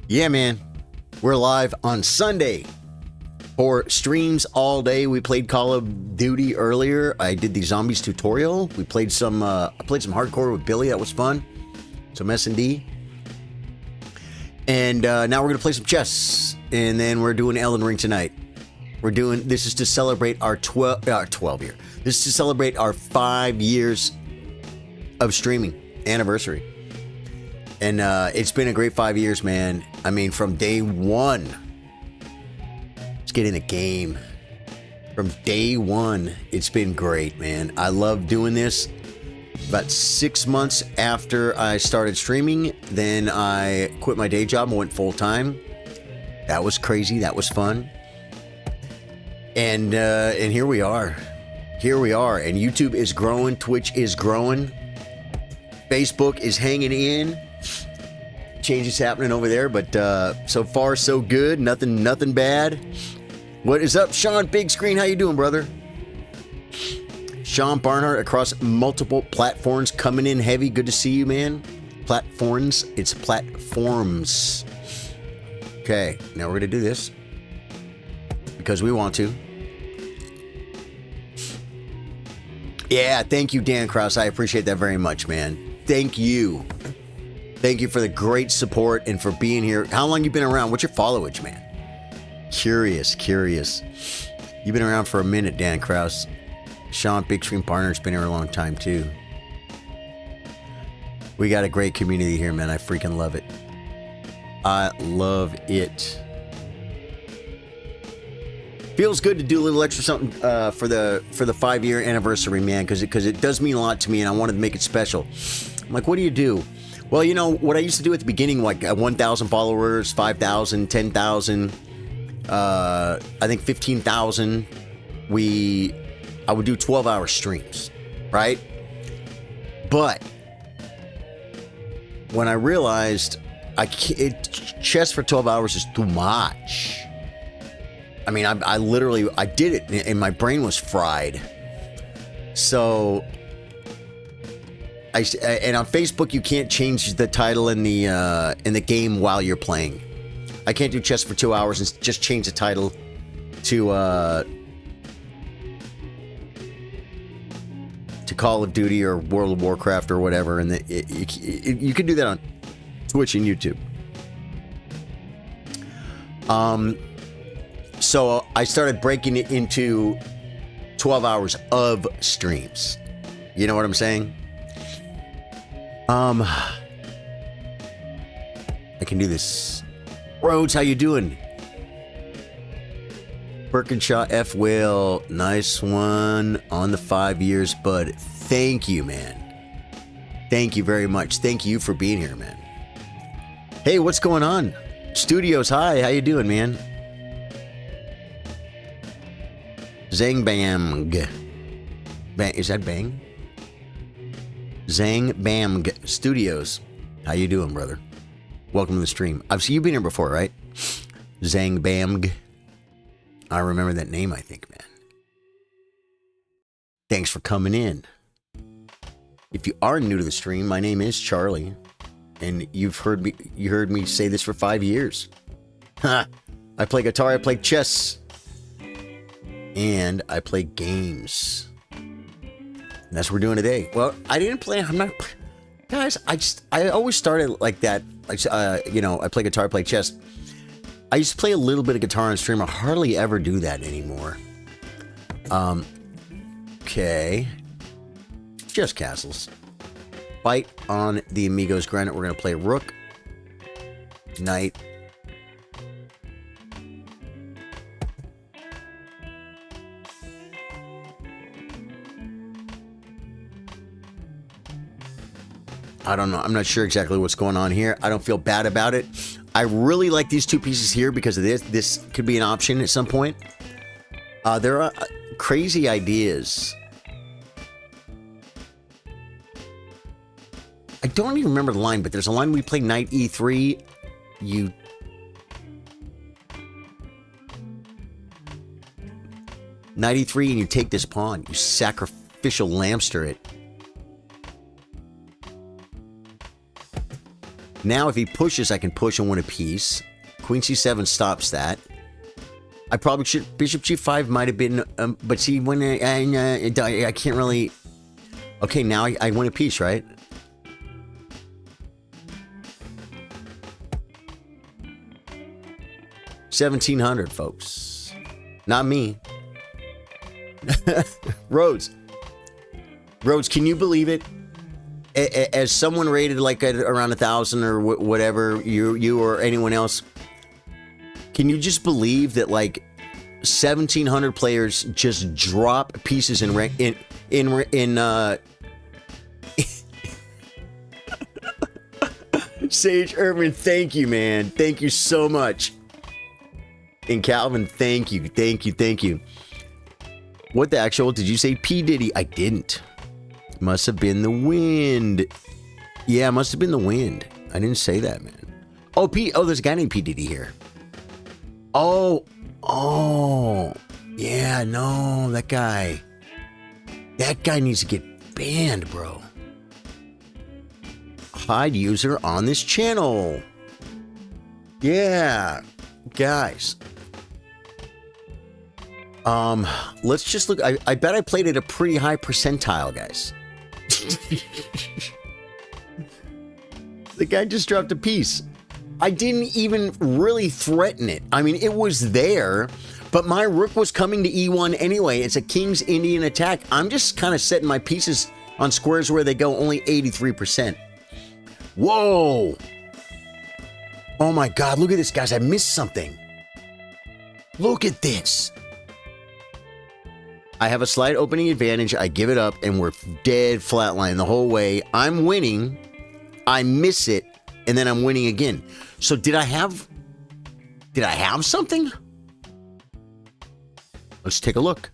Yeah, man. We're live on Sunday for streams all day. We played Call of Duty earlier. I did the zombies tutorial. We played some. I played some hardcore with Billy. That was fun. Some S&D. And now we're gonna play some chess. And then we're doing Elden Ring tonight. We're doing. This is to celebrate our 12 year. This is to celebrate our 5 years of streaming anniversary. And it's been a great 5 years, man. I mean, from day one, let's get in the game. From day one, it's been great, man. I love doing this. About 6 months after I started streaming, then I quit my day job and went full time. That was crazy. That was fun. And here we are. Here we are. And YouTube is growing. Twitch is growing. Facebook is hanging in. Changes happening over there, but so far so good. Nothing bad. What is up, Sean Big Screen? How you doing, brother? Sean Barnhart across multiple platforms, coming in heavy. Good to see you, man. Platforms. It's platforms. Okay, now we're gonna do this because we want to. Yeah, thank you, Dan Krause. I appreciate that very much, man. Thank you. Thank you for the great support and for being here. How long you been around? What's your followage, man? Curious. You've been around for a minute, Dan Krause. Sean Big Screen Partner's been here a long time, too. We got a great community here, man. I freaking love it. I love it. Feels good to do a little extra something for the 5-year anniversary, man, because it does mean a lot to me, and I wanted to make it special. I'm like, what do you do? Well, you know, what I used to do at the beginning, like 1,000 followers, 5,000, 10,000, I think 15,000, I would do 12-hour streams, right? But when I realized chess for 12 hours is too much. I mean, I literally did it, and my brain was fried. So... and on Facebook, you can't change the title in the game while you're playing. I can't do chess for 2 hours and just change the title to Call of Duty or World of Warcraft or whatever. And you can do that on Twitch and YouTube. So I started breaking it into 12 hours of streams. You know what I'm saying? I can do this. Rhodes, how you doing? Birkinshaw F. Whale, nice one on the 5 years, bud. Thank you, man. Thank you very much. Thank you for being here, man. Hey, what's going on? Studios, hi. How you doing, man? Zang Bang. Is that Bang? Zang Bam Studios. How you doing, brother? Welcome to the stream. I've seen you been here before, right? Zang Bam. I remember that name, I think, man. Thanks for coming in. If you are new to the stream, my name is Charlie, and you heard me say this for 5 years. Ha! I play guitar, I play chess, and I play games. And that's what we're doing today. Well, I didn't play. I'm not, guys. I always started like that. Like, you know, I play guitar, I play chess. I used to play a little bit of guitar on stream. I hardly ever do that anymore. Okay. Just castles. Fight on the Amigos Granite. We're gonna play Rook, Knight. I don't know. I'm not sure exactly what's going on here. I don't feel bad about it. I really like these two pieces here because of this. This could be an option at some point. There are crazy ideas. I don't even remember the line, but there's a line we play Knight E3. You... Knight E3 and you take this pawn. You sacrificial Lamster it. Now if he pushes, I can push and win a piece. Queen c7 stops that. I probably should... Bishop g5 might have been... but see, when I can't really... Okay, now I win a piece, right? $1,700, folks. Not me. Rhodes. Rhodes, can you believe it? As someone rated like around 1,000 or whatever, you or anyone else, can you just believe that like 1,700 players just drop pieces in Sage Urban, thank you, man. Thank you so much. And Calvin, thank you. Thank you. Thank you. What the actual? Did you say P. Diddy? I didn't. Must have been the wind. Yeah, must have been the wind. I didn't say that, man. Oh, there's a guy named P. Diddy here. Oh. Yeah, no, that guy. That guy needs to get banned, bro. Hide user on this channel. Yeah, guys. Let's just look. I bet I played at a pretty high percentile, guys. The guy just dropped a piece. I didn't even really threaten it. I mean, it was there, but my rook was coming to e1 anyway. It's a King's Indian attack. I'm just kind of setting my pieces on squares where they go, only 83%. Whoa! Oh my God, look at this, guys. I missed something. Look at this. I have a slight opening advantage. I give it up, and we're dead flatline the whole way. I'm winning. I miss it, and then I'm winning again. So did I have something? Let's take a look.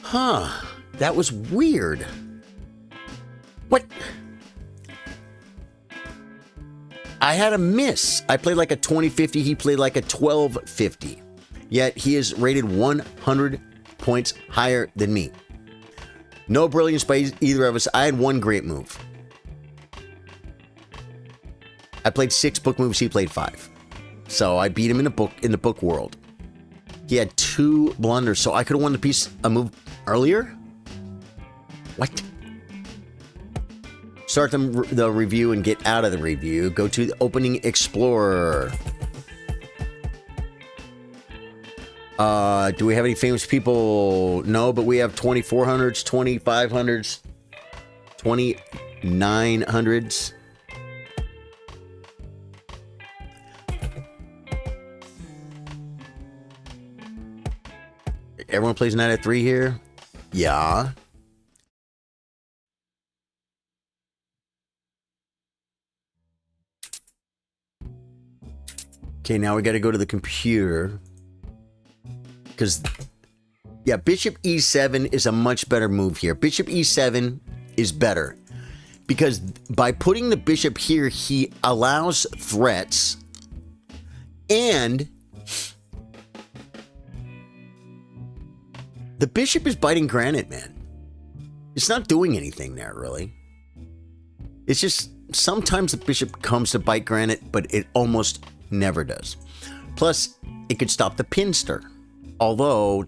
Huh. That was weird. What? I had a miss. I played like a 20-50. He played like a 12-50. Yet he is rated 100 points higher than me. No brilliance by either of us. I had one great move. I played 6 book moves. He played 5. So I beat him in the book world. He had 2 blunders, so I could have won a move earlier. What? Start the review and get out of the review. Go to the opening explorer. Do we have any famous people? No, but we have 2400s, 2500s, 2900s. Everyone plays knight at 3 here? Yeah. Okay, now we got to go to the computer. Because, yeah, bishop e7 is a much better move here. Bishop e7 is better. Because by putting the bishop here, he allows threats. And the bishop is biting granite, man. It's not doing anything there, really. It's just sometimes the bishop comes to bite granite, but it almost never does. Plus, it could stop the pin stir. Although,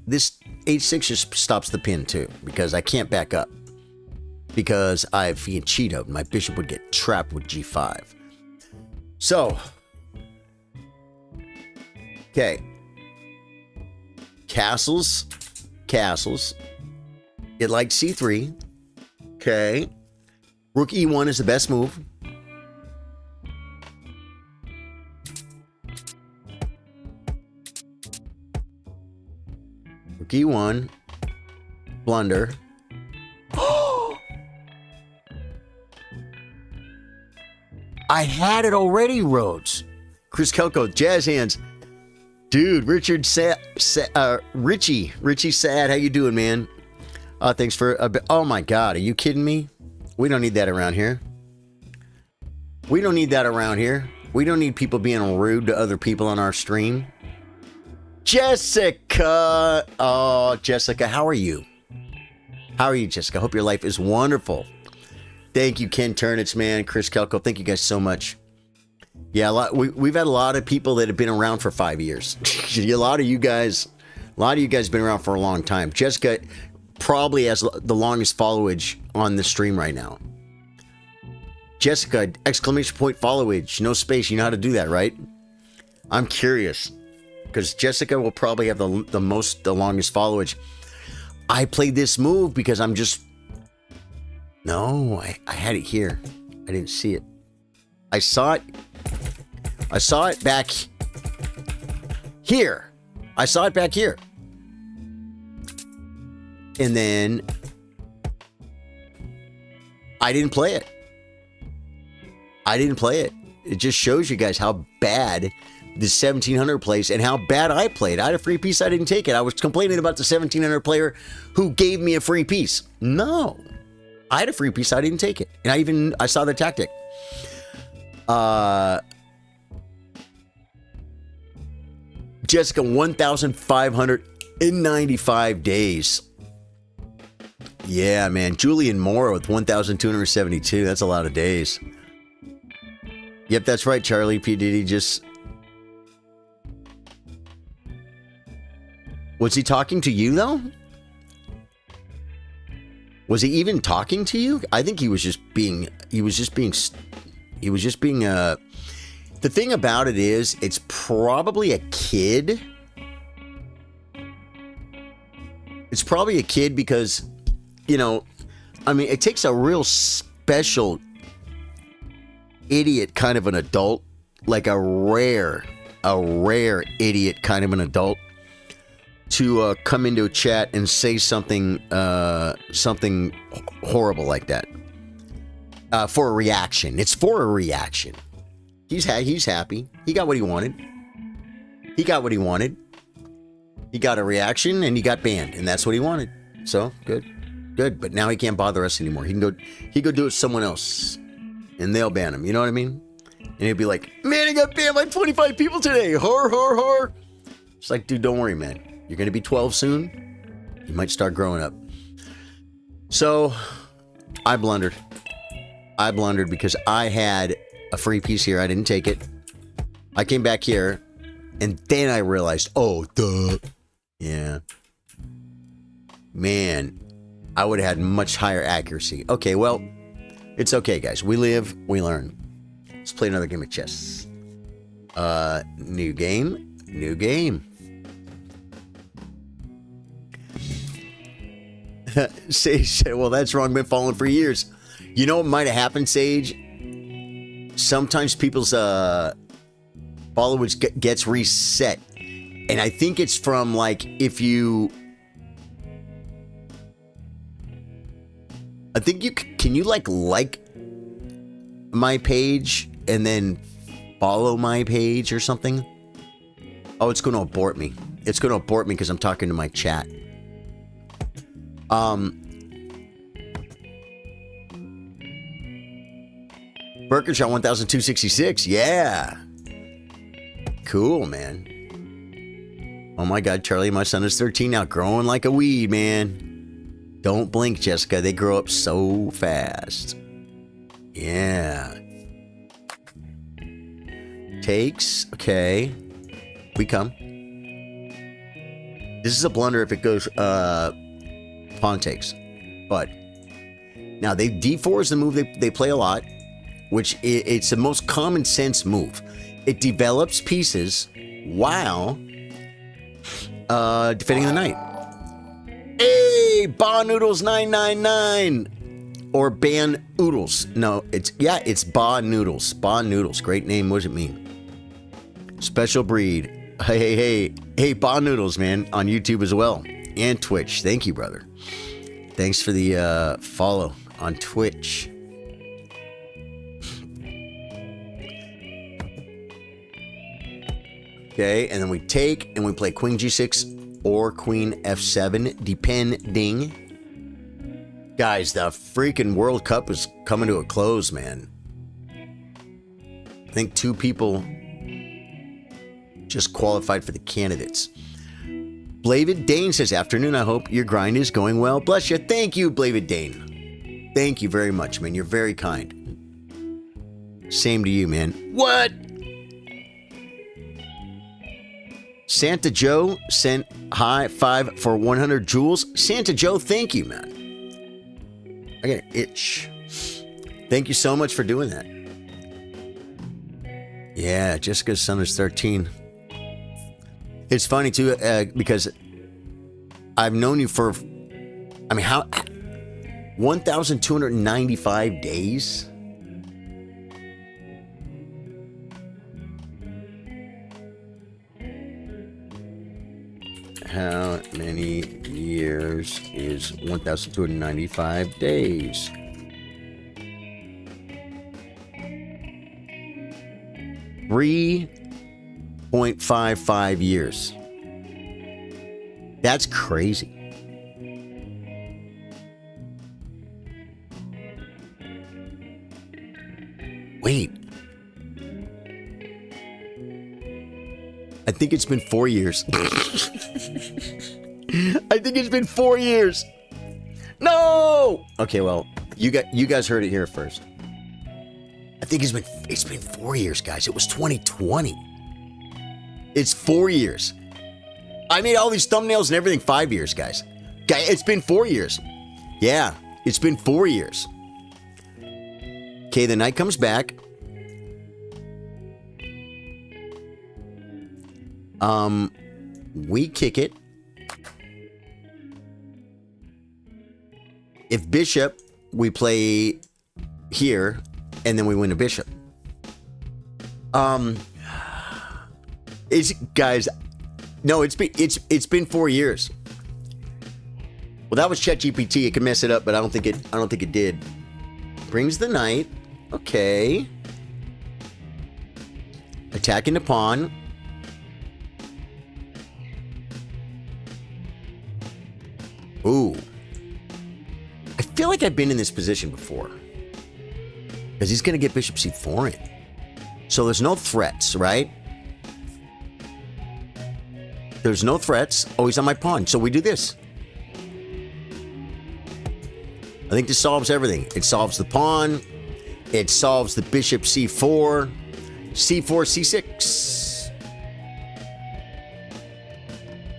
this h6 just stops the pin too, because I can't back up. Because I've cheatoed. My bishop would get trapped with g5. So, okay. Castles. It likes c3. Okay. Rook e1 is the best move. Rook e1. Blunder. I had it already, Rhodes. Chris Kelko, jazz hands. Dude, Richie Sad, how you doing, man? Thanks for a bit. Oh my God, are you kidding me? We don't need that around here. We don't need that around here. We don't need people being rude to other people on our stream. Jessica! Oh, Jessica, how are you? How are you, Jessica? Hope your life is wonderful. Thank you, Ken Turnitz, man. Chris Kelko, thank you guys so much. Yeah, we've had a lot of people that have been around for 5 years. A lot of you guys been around for a long time. Jessica probably has the longest followage on the stream right now. Jessica, exclamation point followage, no space. You know how to do that, right? I'm curious because Jessica will probably have the longest followage. I played this move because I'm just... No, I had it here. I didn't see it. I saw it back here. I saw it back here. And then I didn't play it. It just shows you guys how bad the 1700 plays and how bad I played. I had a free piece. I didn't take it. I was complaining about the 1700 player who gave me a free piece. No, I had a free piece. I didn't take it. And I saw the tactic. Jessica, 1,595 days. Yeah, man. Julian Moore with 1,272. That's a lot of days. Yep, that's right, Charlie. P. Diddy just... Was he talking to you, though? Was he even talking to you? I think he was just being... The thing about it is, it's probably a kid. It's probably a kid because, you know, I mean, it takes a real special idiot kind of an adult, like a rare idiot kind of an adult to come into a chat and say something horrible like that for a reaction. It's for a reaction. He's happy. He got what he wanted. He got a reaction and he got banned, and that's what he wanted. So good. But now he can't bother us anymore. He can go do it with someone else, and they'll ban him. You know what I mean? And he'll be like, "Man, I got banned by 25 people today. Horror." It's like, dude, don't worry, man. You're gonna be 12 soon. You might start growing up. So I blundered because I had a free piece here. I didn't take it. I came back here, and then I realized, oh, duh. Yeah. Man, I would have had much higher accuracy. Okay, well, it's okay, guys. We live, we learn. Let's play another game of chess. New game. Sage said, well, that's wrong. Been following for years. You know what might have happened, Sage? Sometimes people's followers gets reset. And I think it's from, like, if you... I think you can you like my page and then follow my page or something? Oh, it's going to abort me. It's going to abort me because I'm talking to my chat. Burkershot 1,266. Yeah. Cool, man. Oh my God, Charlie, my son is 13 now, growing like a weed, man. Don't blink, Jessica. They grow up so fast. Yeah. Takes. Okay. We come. This is a blunder if it goes pawn takes. But now D4 is the move they play a lot, which it's the most common sense move. It develops pieces while defending the knight. Hey, Ba Noodles 999 or Ban Oodles. No, it's Ba Noodles. Ba Noodles. Great name. What does it mean? Special breed. Hey, Ba Noodles, man, on YouTube as well and Twitch. Thank you, brother. Thanks for the follow on Twitch. Okay, and then we take and we play Queen G6 or Queen F7, depending. Guys, the freaking World Cup is coming to a close, man. I think 2 people just qualified for the candidates. Blavid Dane says, afternoon, I hope your grind is going well. Bless you. Thank you, Blavid Dane. Thank you very much, man. You're very kind. Same to you, man. What? Santa Joe sent high five for 100 jewels. Santa Joe, thank you, man. I got an itch. Thank you so much for doing that. Yeah, Jessica's son is 13. It's funny, too, because I've known you for, I mean, how, 1,295 days? How many years is 1,295 days? $3.55 years. That's crazy. Wait. I think it's been 4 years. I think it's been 4 years. No. Okay, well, you guys heard it here first. I think it's been 4 years, guys. It was 2020. It's 4 years. I made all these thumbnails and everything 5 years, guys. It's been 4 years. Yeah, it's been 4 years. Okay, the knight comes back. We kick it. If bishop, we play here, and then we win a bishop. Guys, no, it's been 4 years. Well, that was ChatGPT. It could mess it up, but I don't think it did. Brings the knight. Okay. Attacking the pawn. Ooh. I feel like I've been in this position before. Because he's going to get bishop c4 in. So there's no threats, right? There's no threats. Oh, he's on my pawn. So we do this. I think this solves everything. It solves the pawn. It solves the bishop c4. c4, c6.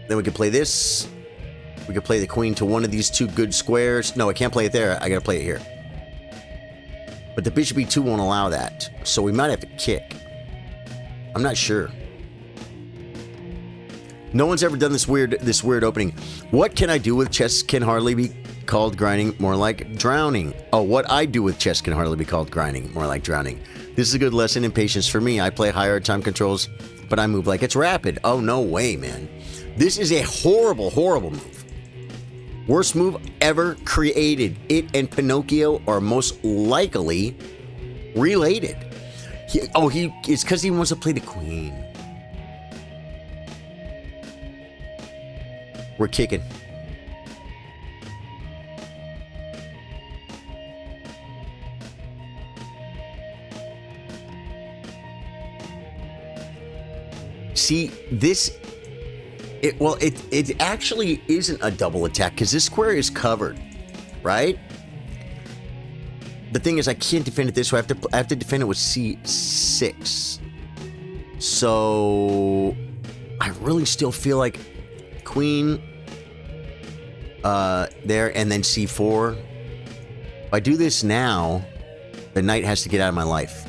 Then we can play this. We could play the queen to one of these two good squares. No, I can't play it there. I gotta play it here. But the bishop e2 won't allow that. So we might have to kick. I'm not sure. No one's ever done this weird opening. What can I do with chess can hardly be called grinding, more like drowning. Oh, what I do with chess can hardly be called grinding, more like drowning. This is a good lesson in patience for me. I play higher time controls, but I move like it's rapid. Oh, no way, man. This is a horrible, horrible move. Worst move ever created. It and Pinocchio are most likely related. It's because he wants to play the queen. We're kicking. See, this... It actually isn't a double attack because this square is covered, right? The thing is, I can't defend it this way. I have to defend it with c6. So I really still feel like queen there and then c4. If I do this now, the knight has to get out of my life.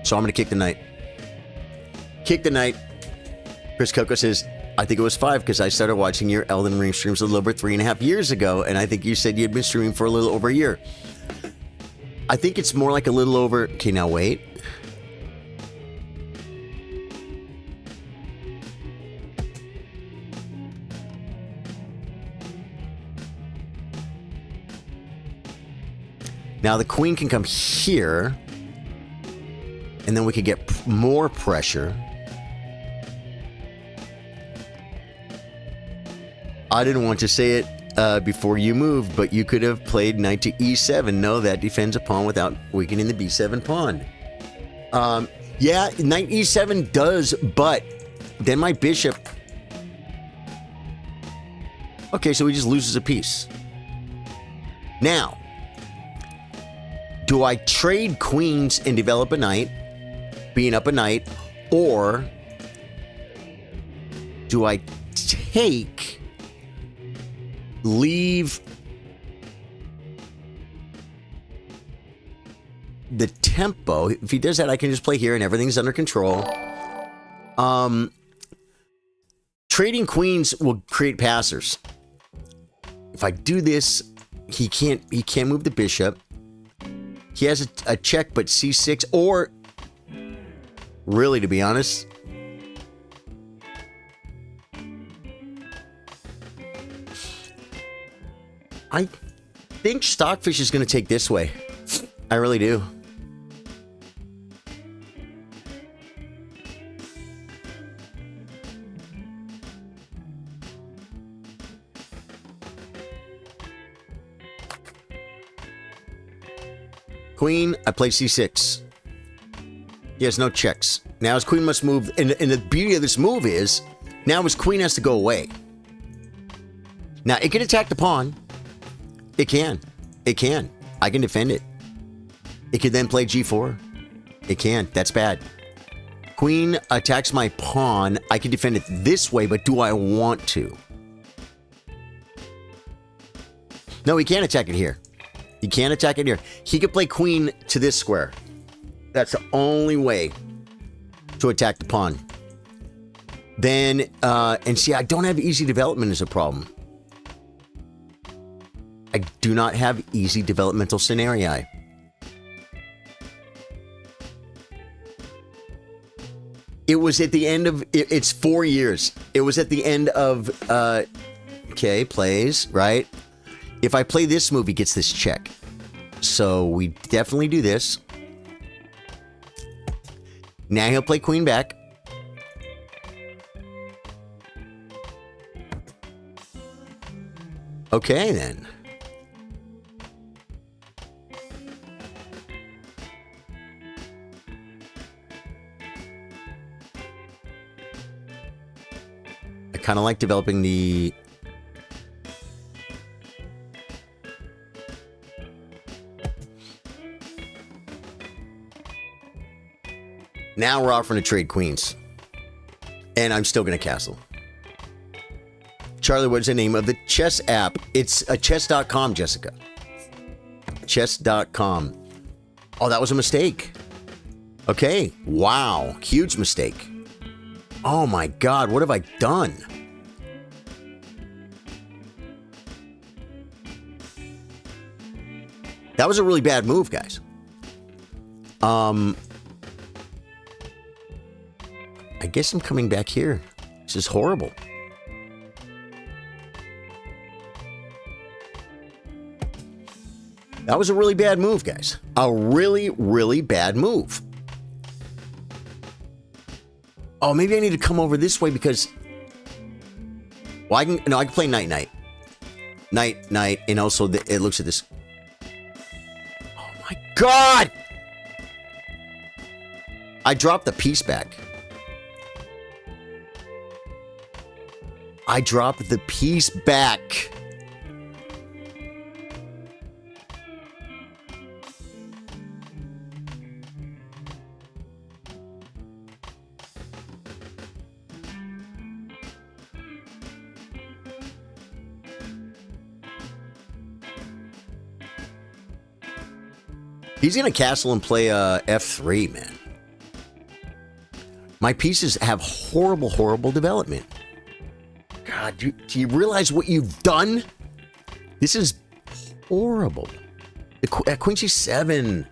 So I'm going to kick the knight. Kick the knight. Chris Coco says, I think it was 5 because I started watching your Elden Ring streams a little over 3.5 years ago, and I think you said you'd been streaming for a little over a year. I think it's more like a little over... Okay, now wait. Now the queen can come here, and then we could get more pressure. I didn't want to say it before you moved, but you could have played knight to e7. No, that defends a pawn without weakening the b7 pawn. Yeah, knight e7 does, but then my bishop... Okay, so he just loses a piece. Now, do I trade queens and develop a knight, being up a knight, or do I take, leave the tempo? If he does that, I can just play here and everything's under control. Trading queens will create passers. If I do this, he can't move the bishop. He has a check, but c6, or really, to be honest, I think Stockfish is going to take this way. I really do. Queen, I play c6. He has no checks. Now his queen must move, and the beauty of this move is, now his queen has to go away. Now, it can attack the pawn. It can. It can. I can defend it. It can then play g4. It can. That's bad. Queen attacks my pawn. I can defend it this way, but do I want to? No, he can't attack it here. He can't attack it here. He could play queen to this square. That's the only way to attack the pawn. Then, and see, I don't have easy development as a problem. I do not have easy developmental scenarii. It was at the end of, it's 4 years. It was at the end of, okay, plays, right? If I play this move, he gets this check. So we definitely do this. Now he'll play queen back. Okay, then. I kind of like developing the... Now we're offering to trade queens. And I'm still going to castle. Charlie, what's the name of the chess app? It's a chess.com, Jessica. Chess.com. Oh, that was a mistake. Okay. Wow. Huge mistake. Oh my God. What have I done? That was a really bad move, guys. I guess I'm coming back here. This is horrible. That was a really bad move, guys. A really, really bad move. Oh, maybe I need to come over this way because... Well, I can play knight, knight. Knight, knight, and also it looks at this... Oh my God! I dropped the piece back. I dropped the piece back. He's going to castle and play f3, man. My pieces have horrible, horrible development. God, do you realize what you've done? This is horrible. Queen c7.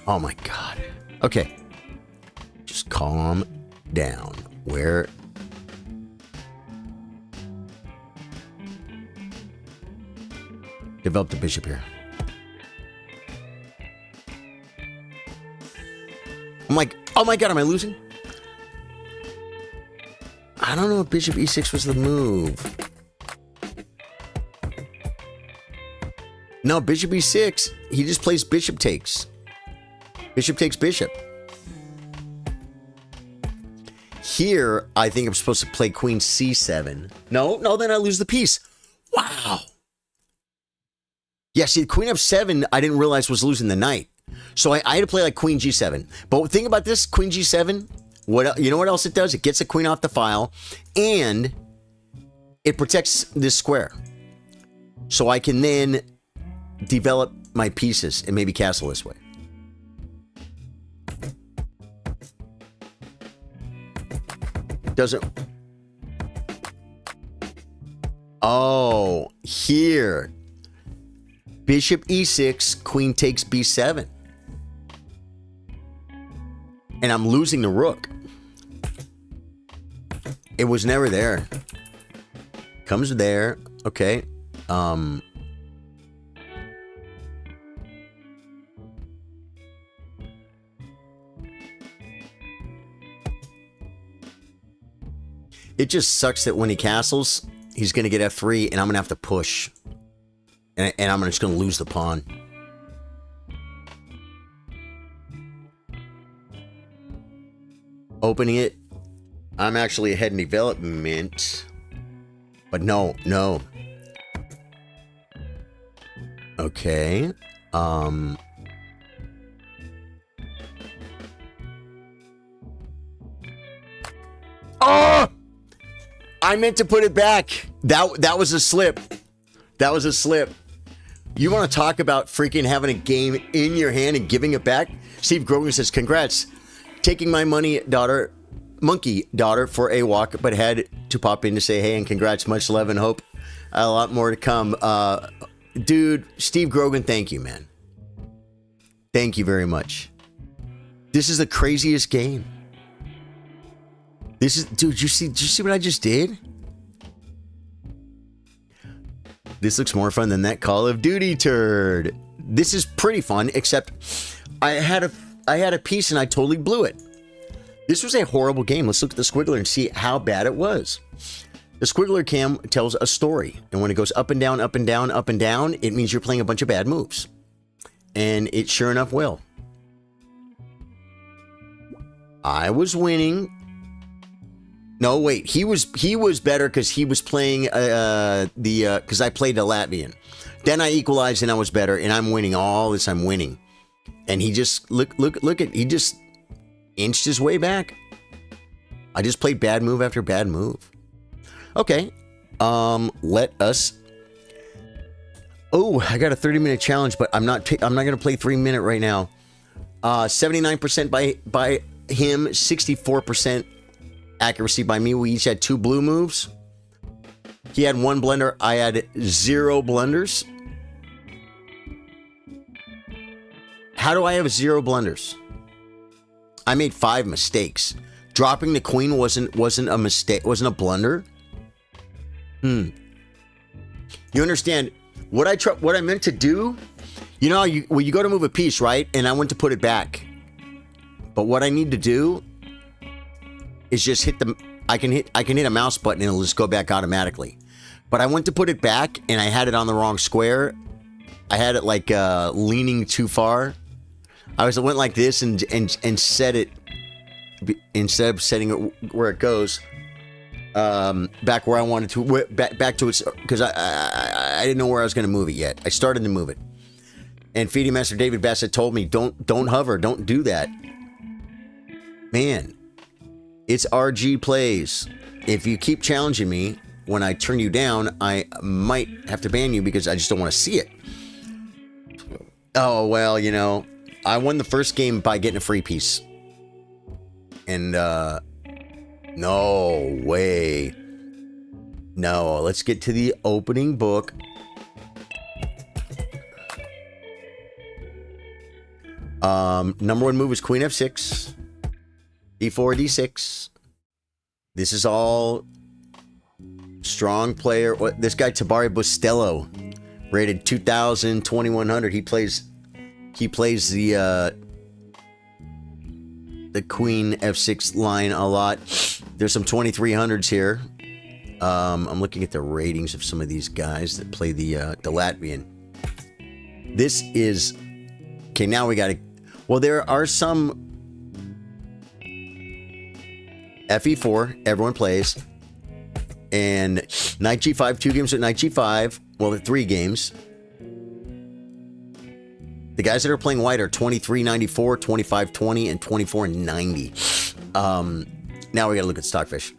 Oh my God. Okay. Just calm down. Where... Develop the bishop here. I'm like, oh my God, am I losing? I don't know if bishop e6 was the move. No, bishop e6. He just plays bishop takes. Bishop takes bishop. here, I think I'm supposed to play queen c7. No, then I lose the piece. Wow. Yeah, see, the queen f7, I didn't realize was losing the knight. So I had to play like queen g7. But think about this, queen g7, you know what else it does? It gets the queen off the file, and it protects this square. So I can then develop my pieces and maybe castle this way. Doesn't... Oh, here. Bishop e6, queen takes b7. And I'm losing the rook. It was never there. Comes there. Okay. It just sucks that when he castles, he's going to get f3, and I'm going to have to push. And I'm just going to lose the pawn. Opening it. I'm actually ahead in development. But no. Okay. Oh! I meant to put it back. That was a slip. That was a slip. You want to talk about freaking having a game in your hand and giving it back? Steve Grogan says, congrats. Taking my money, monkey daughter, for a walk, but had to pop in to say hey and congrats. Much love and hope. A lot more to come. Dude, Steve Grogan, thank you, man. Thank you very much. This is the craziest game. This is, dude, did you see what I just did? This looks more fun than that Call of Duty turd. This is pretty fun, except I had a piece and I totally blew it. This was a horrible game. Let's look at the squiggler and see how bad it was. The squiggler cam tells a story, and when it goes up and down, up and down, up and down, it means you're playing a bunch of bad moves. And it sure enough will. I was winning. No, wait. He was better because he was playing because I played the Latvian. Then I equalized and I was better, and I'm winning all this. I'm winning, and he just look at he just inched his way back. I just played bad move after bad move. Okay, let us. Oh, I got a 30-minute challenge, but I'm not gonna play 3-minute right now. 79% by him, 64%. Accuracy by me. We each had 2 blue moves. He had 1 blunder. I had 0 blunders. How do I have 0 blunders? I made 5 mistakes. Dropping the queen wasn't a mistake. Wasn't a blunder. You understand what I meant to do? You know, you go to move a piece, right? And I went to put it back. But what I need to do is just hit the, I can hit a mouse button and it'll just go back automatically. But I went to put it back and I had it on the wrong square. I had it like leaning too far. I went like this and set it, instead of setting it where it goes, back where I wanted to, back to its, because I didn't know where I was going to move it yet. I started to move it. And Feeding Master David Bassett told me, don't hover, don't do that. Man. It's RG Plays. If you keep challenging me when I turn you down, I might have to ban you because I just don't want to see it. Oh, well, you know, I won the first game by getting a free piece. And, no way. No, let's get to the opening book. Number 1 move is Queen F6. D4, D6. This is all strong player. What this guy Tabari Bustello, rated 2,000, 2,100. He plays the Queen F6 line a lot. There's some 2,300s here. I'm looking at the ratings of some of these guys that play the Latvian. This is okay. Now we got to. Well, there are some. FE4, everyone plays. And knight G5, 2 games with knight G5. Well, 3 games. The guys that are playing white are 23.94, 25.20, and 24.90. Now we gotta look at Stockfish.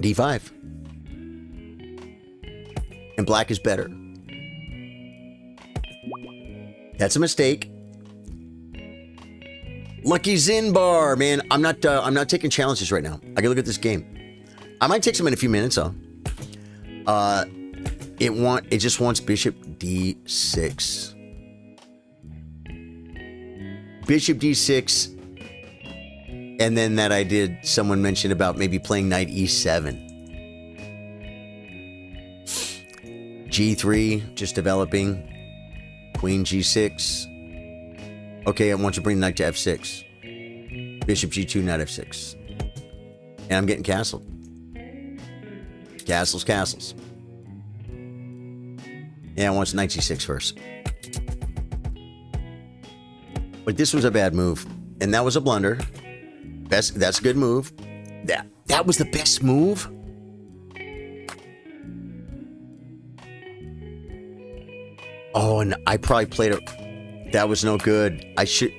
D5. And black is better. That's a mistake. Lucky Zinbar, man. I'm not taking challenges right now. I can look at this game. I might take some in a few minutes though. It just wants bishop D6. Bishop D6. And then that someone mentioned about maybe playing knight E7. G3, just developing. Queen G6. Okay, I want to bring knight to F6. Bishop G2, knight F6. And I'm getting castled. Castles. Yeah, I want knight G6 first. But this was a bad move. And that was a blunder. That's a good move. That was the best move? Oh, and I probably played it. That was no good. I should...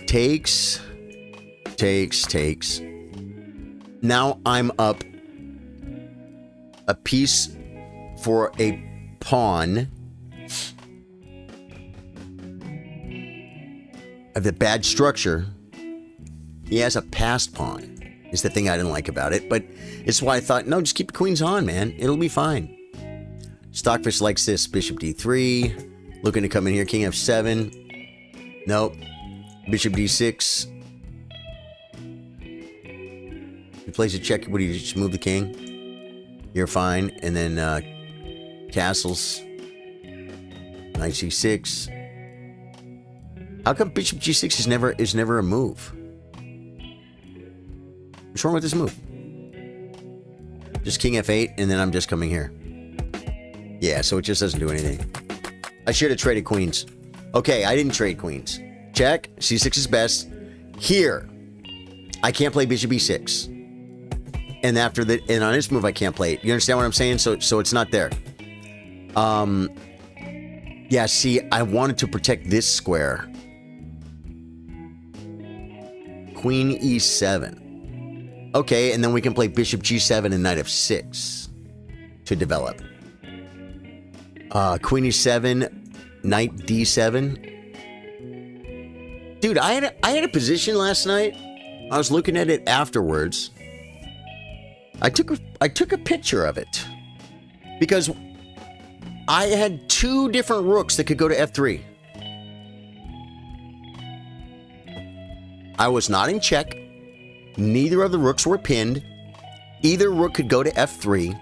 Takes. Now I'm up a piece for a pawn. Of the bad structure. He has a passed pawn. Is the thing I didn't like about it. But it's why I thought, no, just keep the queens on, man. It'll be fine. Stockfish likes this. Bishop D3. Looking to come in here. King F7. Nope. Bishop D6. He plays a check. What do you just move the king? You're fine. And then castles. Knight C6. How come Bishop G6 is never a move? What's wrong with this move? Just King F8, and then I'm just coming here. Yeah, so it just doesn't do anything. I should have traded queens. Okay, I didn't trade queens. Check. C6 is best. Here, I can't play Bishop E6. And on this move, I can't play it. You understand what I'm saying? So it's not there. Yeah, see, I wanted to protect this square. Queen E7. Okay, and then we can play Bishop G7 and Knight F6 to develop. Queen E7, Knight D7. Dude, I had a position last night. I was looking at it afterwards. I took a picture of it because I had 2 different rooks that could go to F3. I was not in check. Neither of the rooks were pinned. Either rook could go to F3.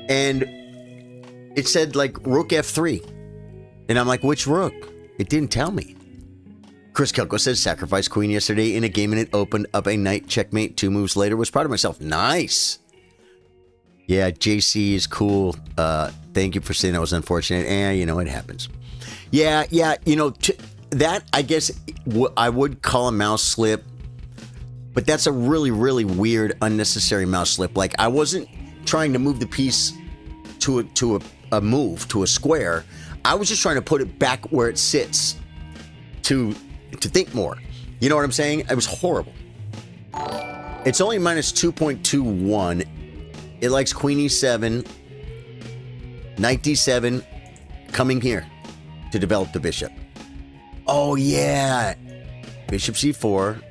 And it said like rook F3. And I'm like, which rook? It didn't tell me. Chris Kelko says, sacrificed queen yesterday in a game and it opened up a knight checkmate 2 moves later. Was proud of myself. Nice. Yeah, JC is cool. Thank you for saying that was unfortunate. You know, it happens. Yeah, you know, that, I guess, I would call a mouse slip. But that's a really, really weird, unnecessary mouse slip. Like, I wasn't trying to move the piece to a square. I was just trying to put it back where it sits to think more. You know what I'm saying? It was horrible. It's only minus 2.21. It likes Queen E7, Knight D7, coming here to develop the bishop. Oh, yeah. Bishop C4.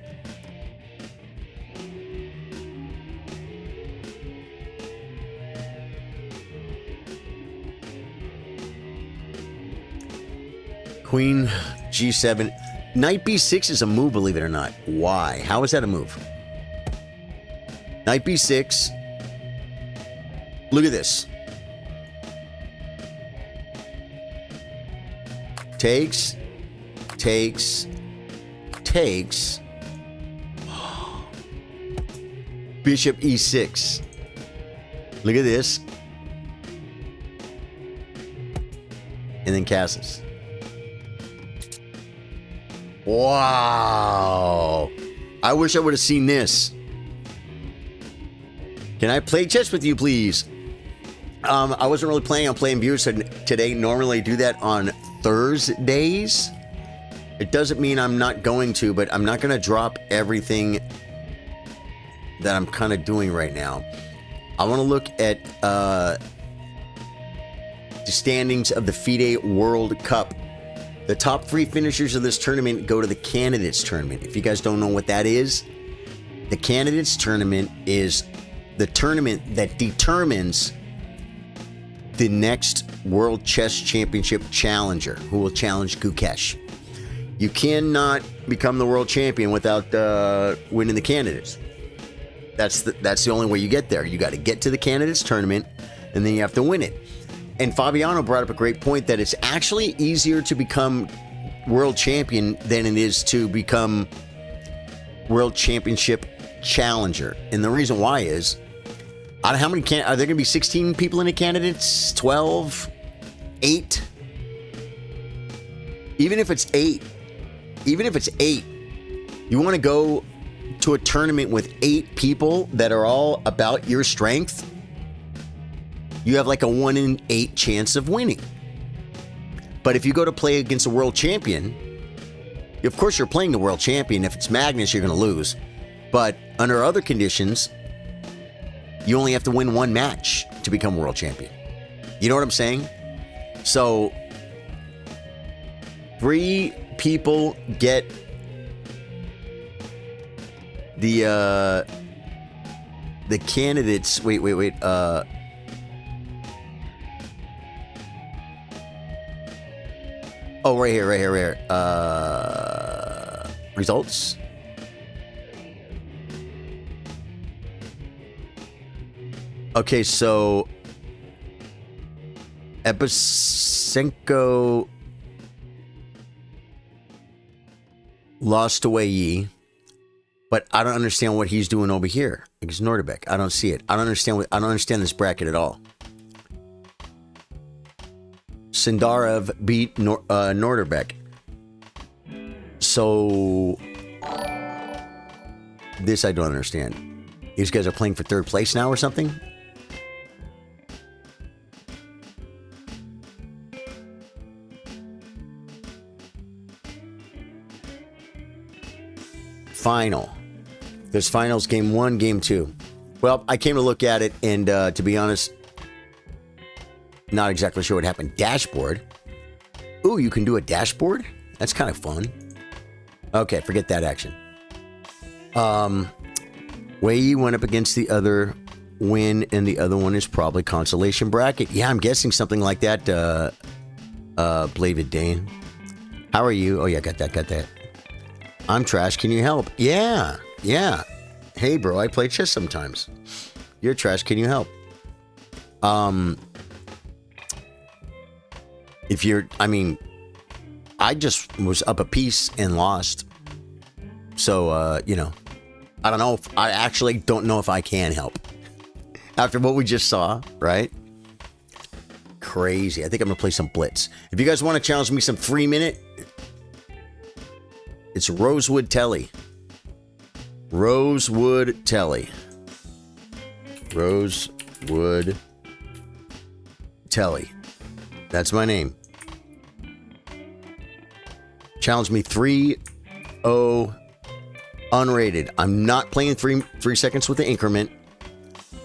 Queen G7. Knight B6 is a move, believe it or not. Why? How is that a move? Knight B6. Look at this. Takes. Bishop E6. Look at this. And then castles. Wow. I wish I would have seen this. Can I play chess with you, please? I wasn't really planning on playing viewers today. Normally I do that on Thursdays. It doesn't mean I'm not going to, but I'm not going to drop everything that I'm kind of doing right now. I want to look at the standings of the FIDE World Cup. The top 3 finishers of this tournament go to the Candidates Tournament. If you guys don't know what that is, the Candidates Tournament is the tournament that determines the next World Chess Championship challenger who will challenge Gukesh. You cannot become the world champion without winning the candidates. That's the only way you get there. You got to get to the Candidates Tournament, and then you have to win it. And Fabiano brought up a great point that it's actually easier to become world champion than it is to become world championship challenger. And the reason why is, out of how many are there going to be 16 people in the candidates? 12? 8? Even if it's 8, you want to go to a tournament with 8 people that are all about your strength? You have like a 1 in 8 chance of winning. But if you go to play against a world champion, of course you're playing the world champion. If it's Magnus, you're going to lose. But under other conditions, you only have to win 1 match to become world champion. You know what I'm saying? So 3 people get the candidates. Wait. Oh, right here. Results. Okay, so Episenko lost to Wei Yi, but I don't understand what he's doing over here against Norderbeck. I don't see it. I don't understand this bracket at all. Sindarev beat Norderbeck. So this I don't understand. These guys are playing for 3rd place now or something? Final. There's finals, game 1, game 2. Well, I came to look at it, and to be honest, not exactly sure what happened. Dashboard. Ooh, you can do a dashboard? That's kind of fun. Okay, forget that action. Wei Yi went up against the other win, and the other one is probably consolation bracket. Yeah, I'm guessing something like that. Bladed Dane. How are you? Oh, yeah, got that. I'm trash. Can you help? Yeah. Hey, bro, I play chess sometimes. You're trash. Can you help? I just was up a piece and lost. So, I don't know. I actually don't know if I can help. After what we just saw, right? Crazy. I think I'm going to play some Blitz. If you guys want to challenge me some 3-minute, it's Rosewood Telly. Rosewood Telly. That's my name. Challenge me 3-0 unrated. I'm not playing 3 seconds with the increment.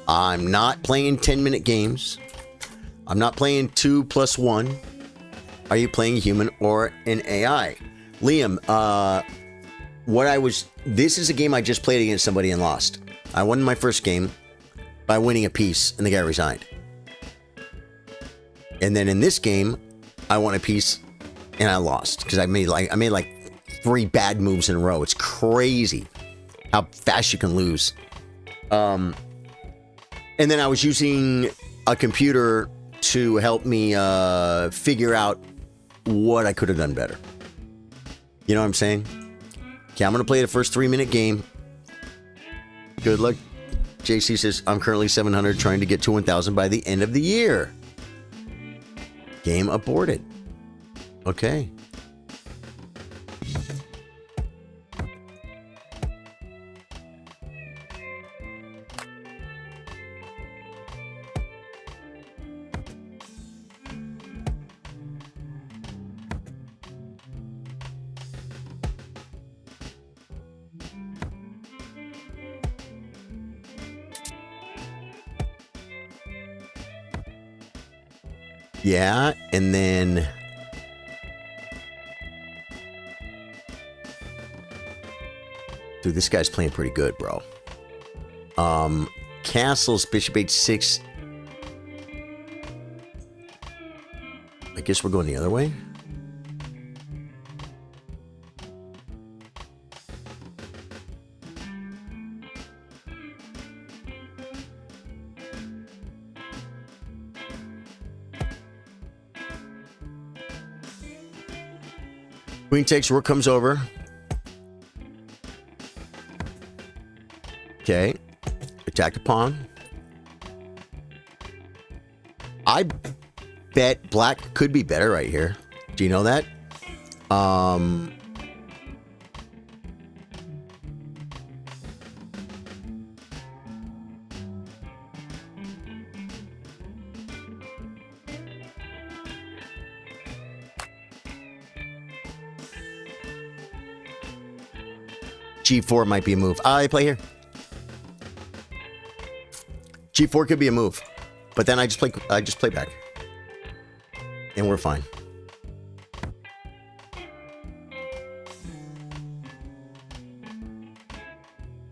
I'm not playing 10-minute games. I'm not playing 2+1. Are you playing a human or an AI? Liam, this is a game I just played against somebody and lost. I won my first game by winning a piece, and the guy resigned. And then in this game, I won a piece, and I lost because I made like 3 bad moves in a row. It's crazy how fast you can lose. And then I was using a computer to help me figure out what I could have done better. You know what I'm saying? Okay, I'm going to play the first 3-minute game. Good luck. JC says, I'm currently 700 trying to get to 1,000 by the end of the year. Game aborted. Okay. Yeah, and then... Dude, this guy's playing pretty good, bro. Castles, bishop h6. I guess we're going the other way. Queen takes, rook comes over. Okay. Attack the pawn. I bet black could be better right here. Do you know that? G4 might be a move. I play here. G4 could be a move, but then I just play back, and we're fine.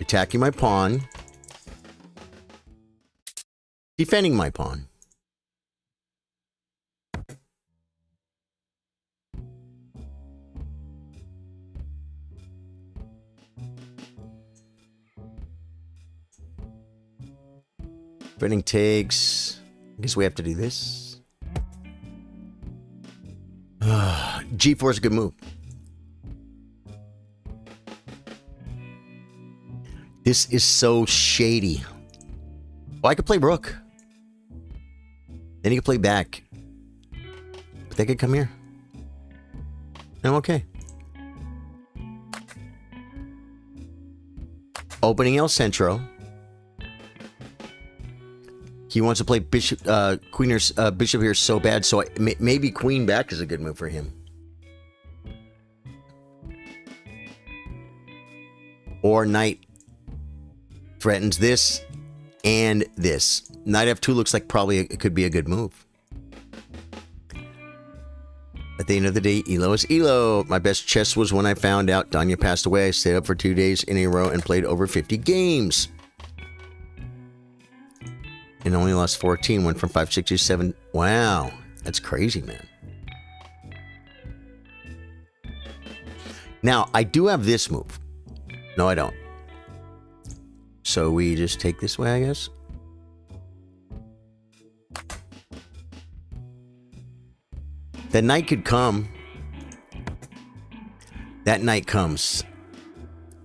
Attacking my pawn, defending my pawn. Defending takes. I guess we have to do this. G4 is a good move. This is so shady. Well, I could play rook. Then he could play back. But they could come here. And I'm okay. Opening El Centro. He wants to play bishop, bishop here so bad, so maybe queen back is a good move for him. Or knight threatens this and this. Knight f2 looks like probably it could be a good move. At the end of the day, Elo is Elo. My best chess was when I found out Danya passed away. I stayed up for 2 days in a row and played over 50 games. And only lost 14, went from 567. Wow, that's crazy, man. Now, I do have this move. No, I don't. So we just take this way, I guess. The knight could come. That knight comes.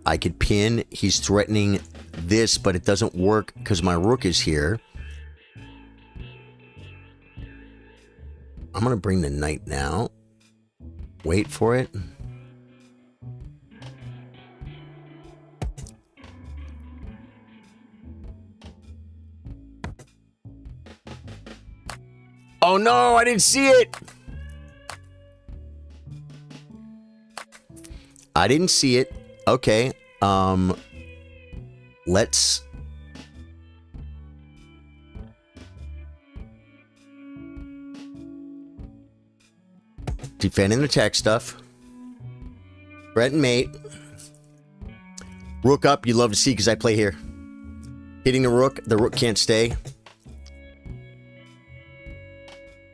I could pin. He's threatening this, but it doesn't work because my rook is here. I'm going to bring the knight now. Wait for it. Oh no, I didn't see it. I didn't see it. Okay. Let's... Defending the tech stuff. Threat and mate. Rook up, you love to see because I play here. Hitting the rook can't stay.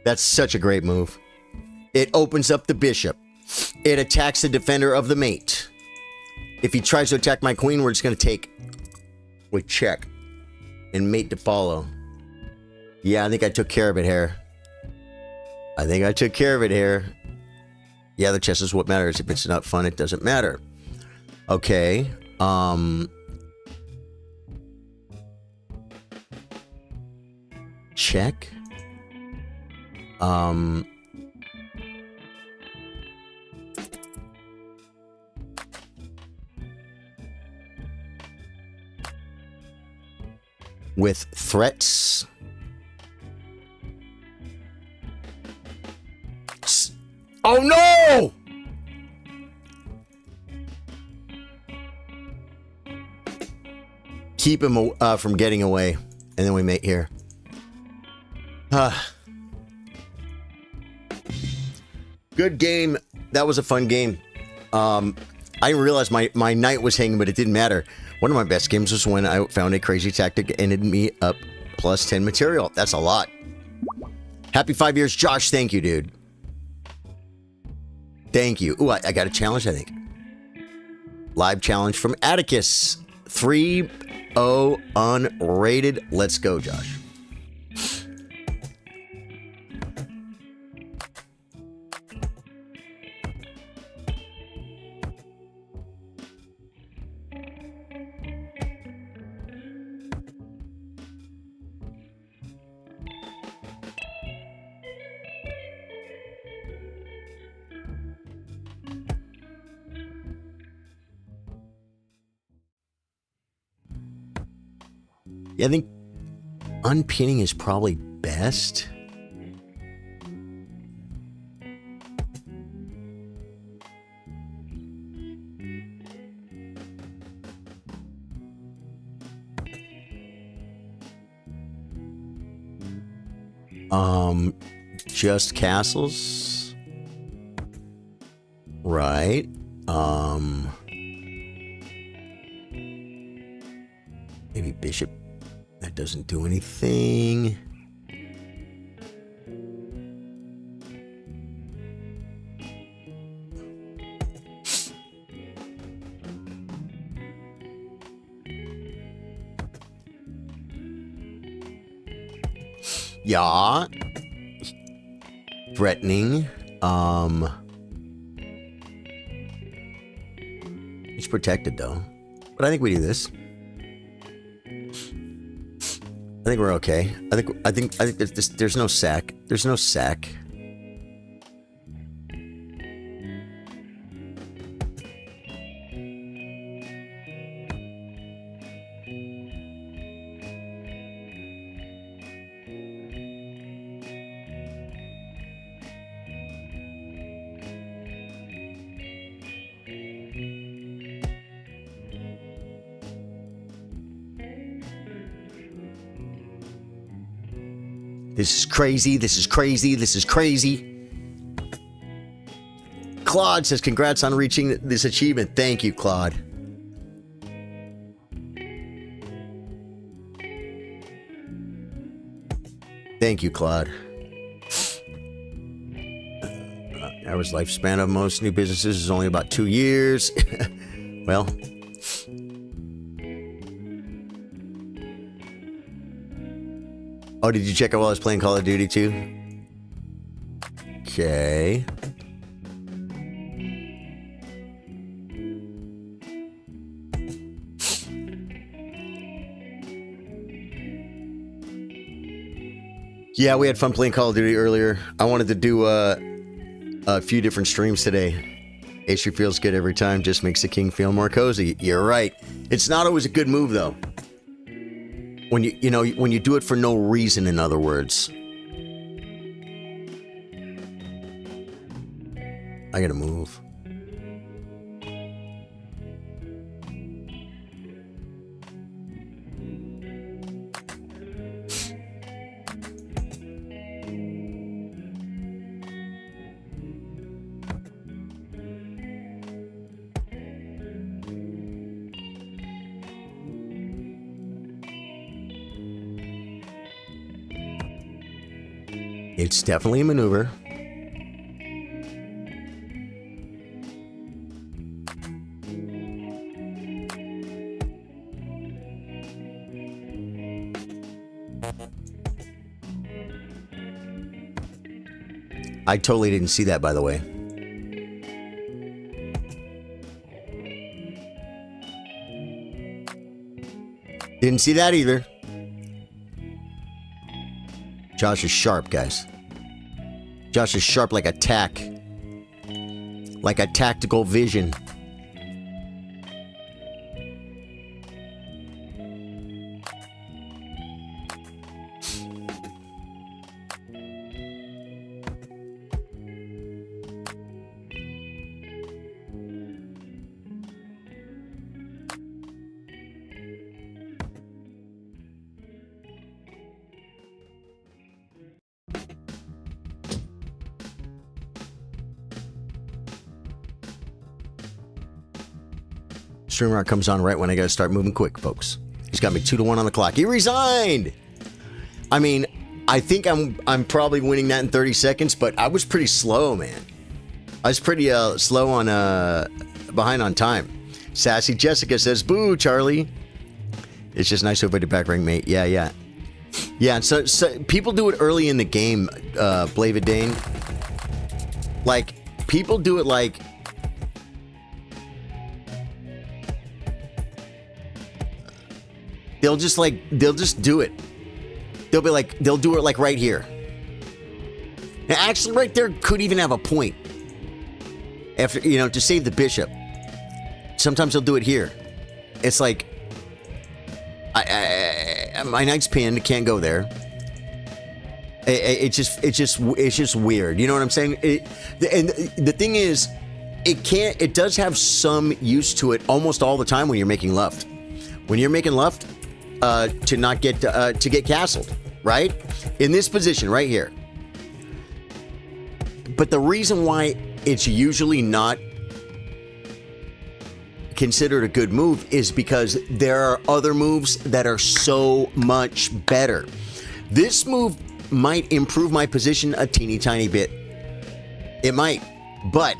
That's such a great move. It opens up the bishop. It attacks the defender of the mate. If he tries to attack my queen, we're just going to take with check and mate to follow. Yeah, I think I took care of it here. I think I took care of it here. Yeah, the chess is what matters. If it's not fun, it doesn't matter. Okay. Check. With threats. Oh no! Keep him from getting away. And then we mate here. Good game. That was a fun game. I didn't realize my night was hanging, but it didn't matter. One of my best games was when I found a crazy tactic and ended me up plus 10 material. That's a lot. Happy 5 years, Josh. Thank you, dude. Thank you. Ooh, I got a challenge, I think. Live challenge from Atticus. 3-0 unrated. Let's go, Josh. Yeah, I think unpinning is probably best. Just castles. Right. Maybe bishop. That doesn't do anything. Yeah. Threatening. He's protected though. But I think we do this. I think we're okay. I think there's no sack. There's no sack. This is crazy. This is crazy. This is crazy. Claude says, congrats on reaching this achievement. Thank you, Claude. Thank you, Claude. Average lifespan of most new businesses is only about 2 years. Well... Oh, did you check out while I was playing Call of Duty too? Okay. Yeah, we had fun playing Call of Duty earlier. I wanted to do a few different streams today. It sure feels good every time. Just makes the king feel more cozy. You're right. It's not always a good move though. When when you do it for no reason, in other words. I gotta move. It's definitely a maneuver. I totally didn't see that, by the way. Didn't see that either. Josh is sharp, guys. Josh is sharp like a tack. Like a tactical vision. StreamYard comes on right when I got to start moving quick, folks. He's got me 2-1 on the clock. He resigned. I mean, I think I'm probably winning that in 30 seconds, but I was pretty slow, man. I was pretty slow on behind on time. Sassy Jessica says, "Boo, Charlie." It's just nice to invite you back, ring mate. Yeah. So people do it early in the game, Blavidane. Like, people do it like. They'll just do it. They'll do it like right here. Now, actually, right there could even have a point. After, to save the bishop. Sometimes they'll do it here. It's like, my knight's pinned, can't go there. It's just weird. You know what I'm saying? And the thing is, it does have some use to it almost all the time when you're making left. When you're making left, to not get to get castled, right? In this position right here. But the reason why it's usually not considered a good move is because there are other moves that are so much better. This move might improve my position a teeny tiny bit. It might, but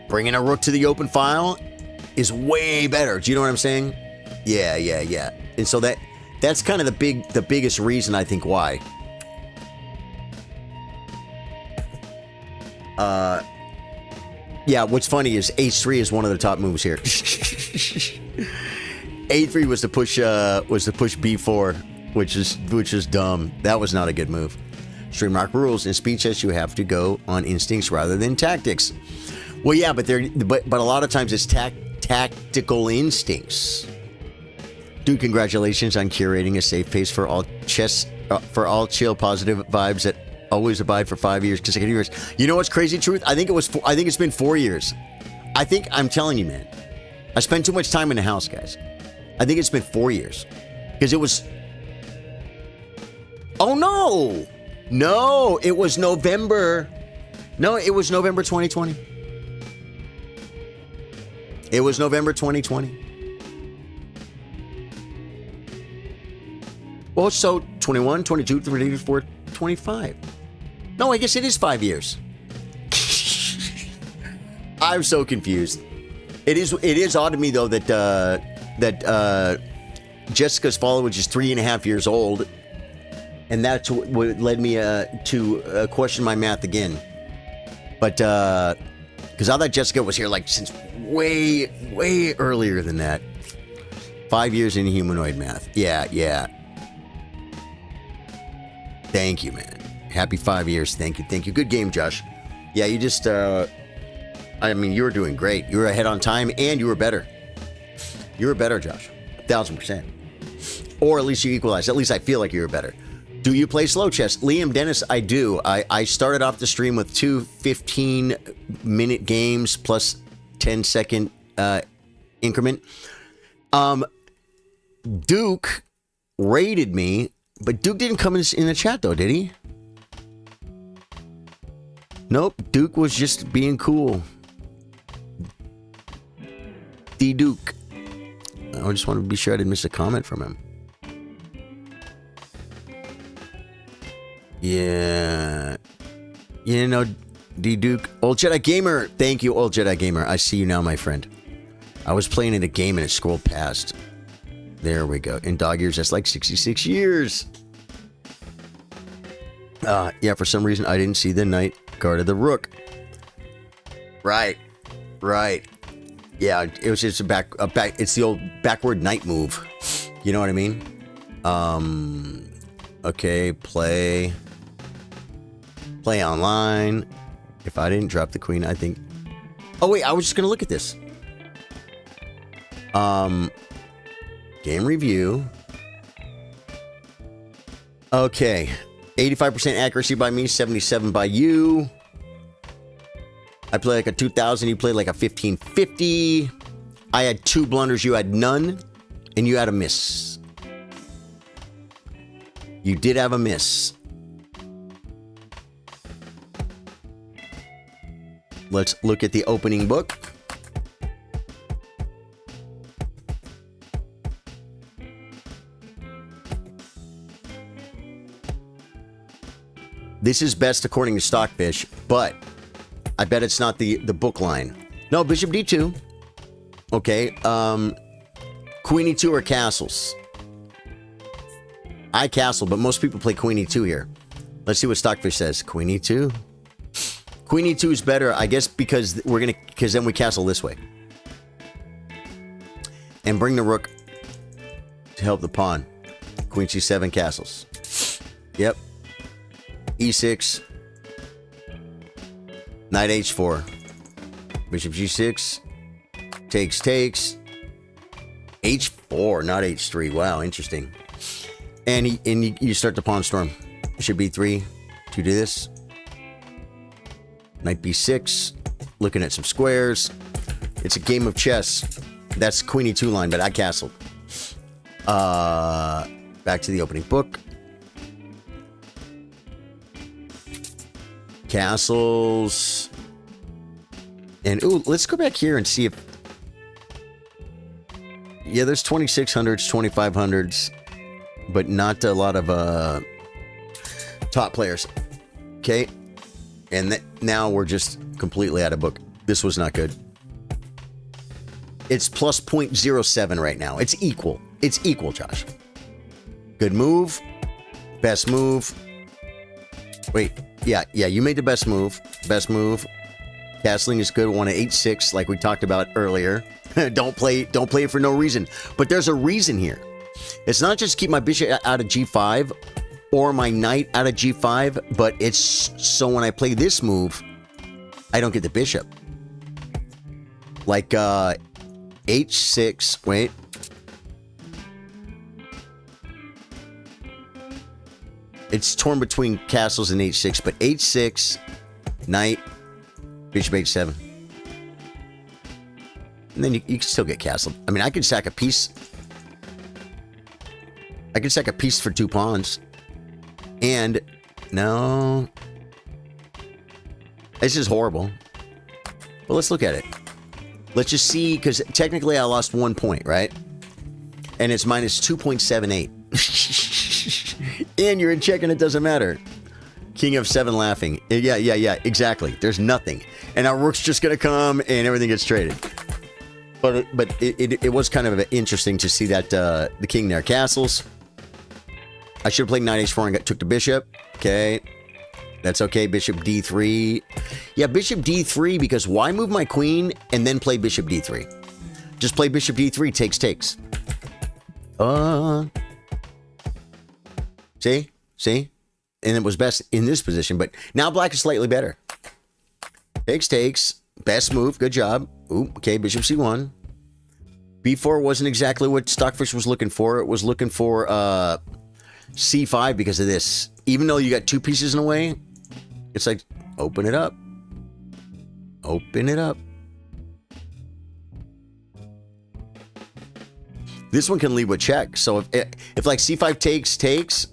bringing a rook to the open file is way better. Do you know what I'm saying? Yeah. And so that's kind of the biggest reason I think why. Yeah, what's funny is H3 is one of the top moves here. A3 was to push B4, which is dumb. That was not a good move. StreamYard rules in speed chess, you have to go on instincts rather than tactics. Well, yeah, but a lot of times it's tactical instincts. Dude, congratulations on curating a safe pace for all chill positive vibes that always abide for 5 years, consecutive years. You know what's crazy truth? I think it's been 4 years. I'm telling you, man. I spent too much time in the house, guys. I think it's been 4 years. Because it was... Oh, no! No, it was November. No, it was November 2020. It was November 2020. Well, so 21, 22, 23, 24, 25. No, I guess it is 5 years. I'm so confused. It is odd to me though that Jessica's followage is 3.5 years old, and that's what led me to question my math again. But because I thought Jessica was here like since way earlier than that. 5 years in humanoid math. Yeah. Thank you, man. Happy 5 years. Thank you. Good game, Josh. Yeah, you just, you were doing great. You were ahead on time, and you were better. You were better, Josh. 1,000%. Or at least you equalized. At least I feel like you were better. Do you play slow chess? Liam Dennis, I do. I started off the stream with 2 15-minute games plus 10-second increment. Duke raided me, but Duke didn't come in the chat, though, did he? Nope, Duke was just being cool. The Duke. I just want to be sure I didn't miss a comment from him. Yeah. D Duke. Old Jedi Gamer. Thank you, Old Jedi Gamer. I see you now, my friend. I was playing in a game and it scrolled past. There we go. In dog years, that's like 66 years. Yeah, for some reason, I didn't see the knight guarded the rook. Right. Yeah, it was just it's the old backward knight move. You know what I mean? Okay, play online. If I didn't drop the queen, I think... Oh, wait, I was just going to look at this. Game review. Okay. 85% accuracy by me, 77 by you. I played like a 2000, you played like a 1550. I had 2 blunders, you had none, and you had a miss. You did have a miss. Let's look at the opening book. This is best according to Stockfish, but I bet it's not the book line. No, bishop d2. Okay. Queen e2 or castles. I castle, but most people play queen e2 here. Let's see what Stockfish says. Queen e2. Queen e2 is better, I guess, because then we castle this way. And bring the rook to help the pawn. Queen c7 castles. Yep. e6. Knight h4. Bishop g6. Takes. h4, not h3. Wow, interesting. And you start the pawn storm. Bishop b3 to do this. Knight b6. Looking at some squares. It's a game of chess. That's queen e2 line, but I castled. Back to the opening book. Castles. And ooh, let's go back here and see if... Yeah, there's 2600s, 2500s, but not a lot of top players. Okay. And now we're just completely out of book. This was not good. It's plus 0.07 right now. It's equal. It's equal, Josh. Good move. Best move. Wait. Yeah, you made the best move. Best move. Castling is good. One at h6, like we talked about earlier. Don't play it for no reason. But there's a reason here. It's not just keep my bishop out of g5 or my knight out of g5, but it's so when I play this move, I don't get the bishop. Like h6. Wait. It's torn between castles and h6, but h6, knight, bishop h7. And then you can still get castled. I mean, I could sack a piece. I could sack a piece for 2 pawns. And, no. This is horrible. But let's look at it. Let's just see, because technically I lost 1 point, right? And it's minus 2.78. And you're in check and it doesn't matter. King f7 laughing. Yeah, exactly. There's nothing. And our rook's just going to come and everything gets traded. But it was kind of interesting to see that the king there. Castles. I should have played knight h4 and took the bishop. Okay. That's okay. Bishop d3. Yeah, bishop d3, because why move my queen and then play bishop d3? Just play bishop d3. Takes. See? And it was best in this position, but now black is slightly better. Takes. Best move. Good job. Ooh, okay, bishop c1. b4 wasn't exactly what Stockfish was looking for. It was looking for c5 because of this. Even though you got 2 pieces in a way, it's like, open it up. Open it up. This one can lead with check. So if like c5 takes,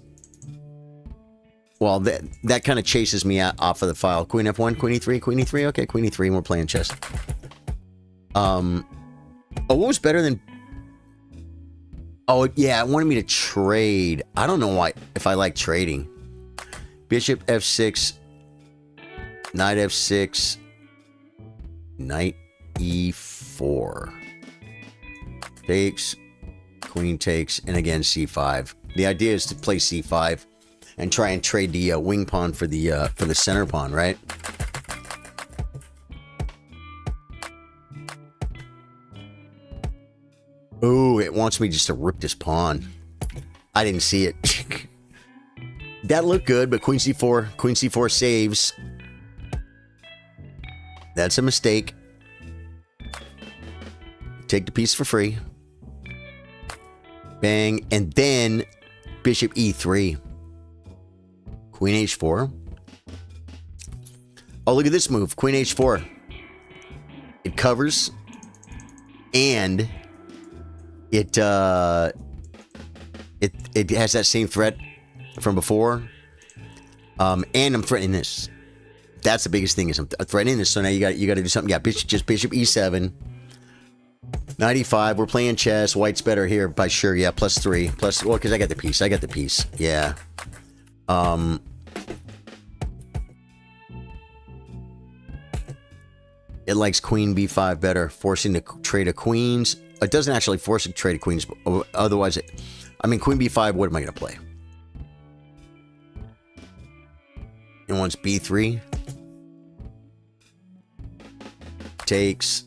well, that kind of chases me off of the file. Queen f1, queen e3. Okay, queen e3, and we're playing chess. Oh, what was better than... Oh, yeah, it wanted me to trade. I don't know why, if I like trading. Bishop f6. Knight f6. Knight e4. Takes. Queen takes. And again, c5. The idea is to play c5 and try and trade the wing pawn for the center pawn, right? Ooh, it wants me just to rip this pawn. I didn't see it. That looked good, but queen c4 saves. That's a mistake. Take the piece for free. Bang, and then bishop e3. Queen h4. Oh, look at this move. Queen h4. It covers. And it has that same threat from before. And I'm threatening this. That's the biggest thing, is I'm threatening this. So now you got to do something. Yeah, bishop e7. Knight e5. We're playing chess. White's better here by sure. Yeah, +3. Well, because I got the piece. Yeah. It likes queen b5 better, forcing the trade of queens. It doesn't actually force a trade of queens, but otherwise it... I mean, queen b5, what am I going to play? It wants b3. Takes,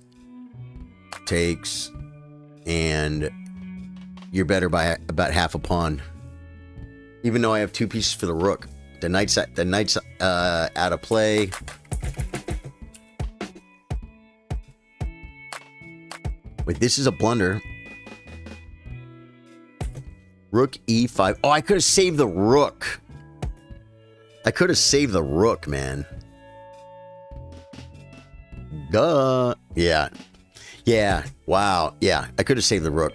and you're better by about half a pawn. Even though I have 2 pieces for the rook. The knight's out of play. Wait, this is a blunder. Rook e5. Oh, I could have saved the rook. I could have saved the rook, man. Duh. Yeah. Yeah. Wow. Yeah. I could have saved the rook.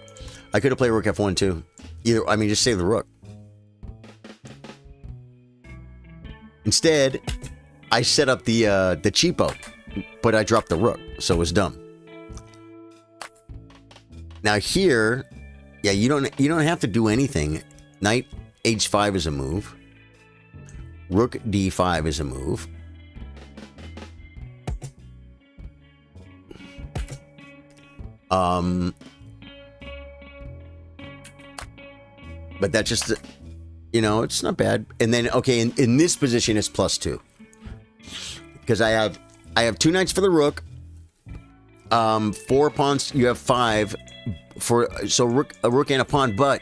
I could have played rook f1 too. Either, I mean, just save the rook. Instead, I set up the cheapo, but I dropped the rook, so it was dumb. Now here, yeah, you don't have to do anything. Knight h5 is a move. Rook d5 is a move. But that's just, you know, it's not bad. And then, okay, in this position, it's +2. Because I have 2 knights for the rook. 4 pawns, you have 5. So a rook and a pawn, but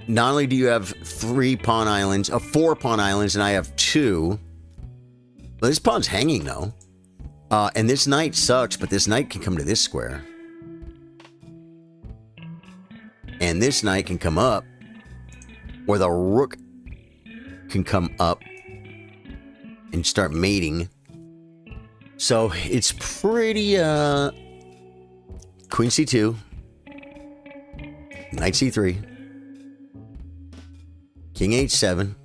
not only do you have 3 pawn islands, 4 pawn islands, and I have 2. Well, this pawn's hanging, though. And this knight sucks, but this knight can come to this square. And this knight can come up, or the rook can come up and start mating. So it's pretty, Queen c2, Knight c3, King h7,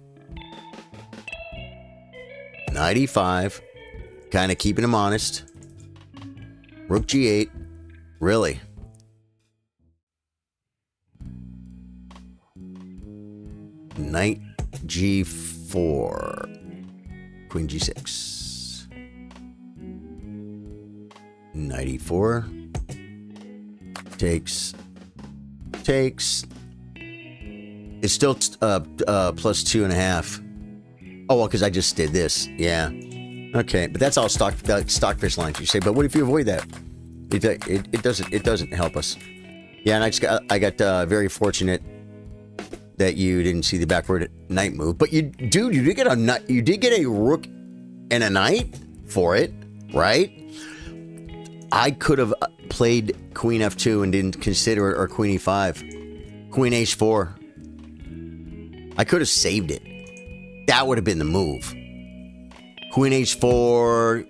Knight e5, kind of keeping him honest. Rook g8, really. Knight g4, Queen g6, Knight e4, takes. It's still +2.5. Oh, well, because I just did this. Yeah. Okay, but that's all stockfish lines, you say. But what if you avoid that? It doesn't help us. Yeah, and I got very fortunate that you didn't see the backward knight move. But you did get a rook and a knight for it, right? I could have played Queen f2 and didn't consider it, or Queen e5. Queen h4. I could have saved it. That would have been the move. Queen h4.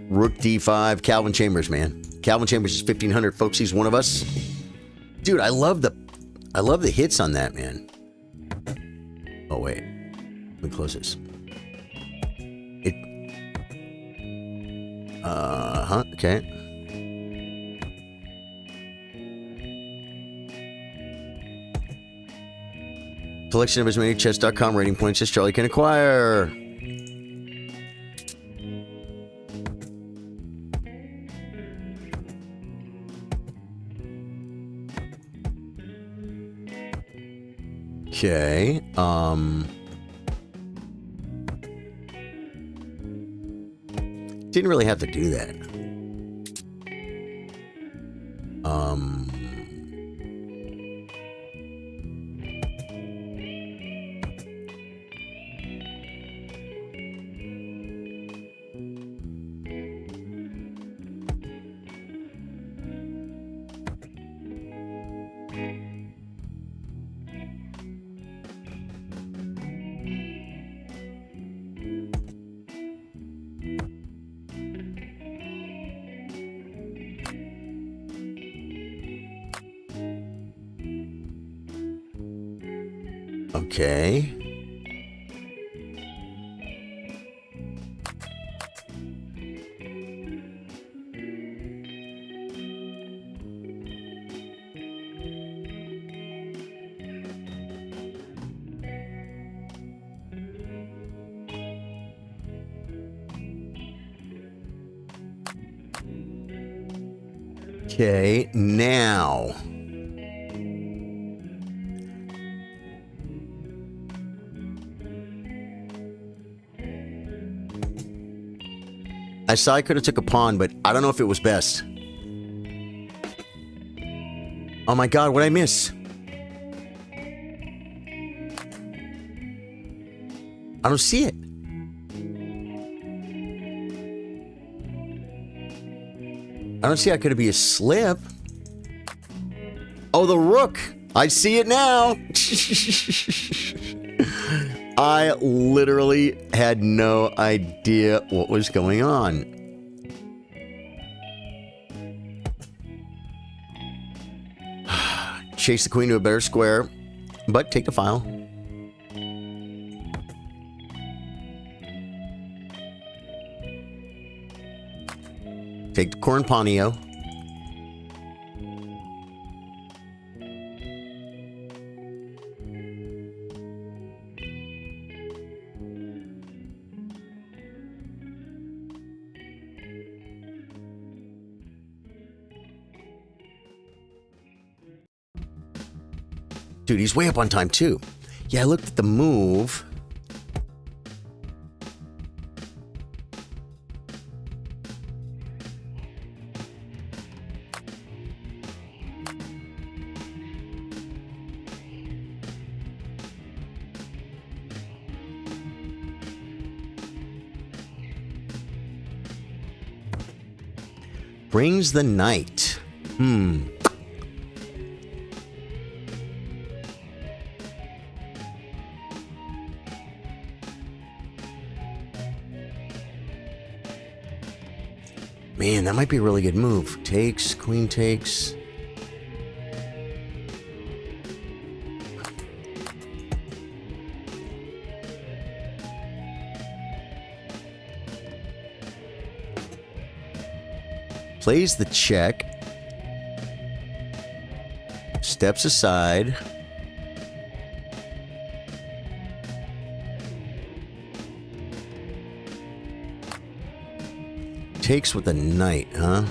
Rook d5. Calvin Chambers, man. Calvin Chambers is 1500, folks. He's one of us. Dude, I love the hits on that, man. Oh wait. Let me close this. Okay. Collection of as many chess.com rating points as Charlie can acquire. Okay. Didn't really have to do that. Okay. Okay, now. I saw I could have took a pawn, but I don't know if it was best. Oh my god, what'd I miss? I don't see it. I don't see how could it be a slip. Oh, the rook. I see it now. I literally had no idea what was going on. Chase the queen to a better square, but take the file. Take the Cornpanio. Dude, he's way up on time, too. Yeah, I looked at the move. Brings the knight. Man, that might be a really good move. Takes, queen takes. Plays the check. Steps aside. Takes with a knight, huh?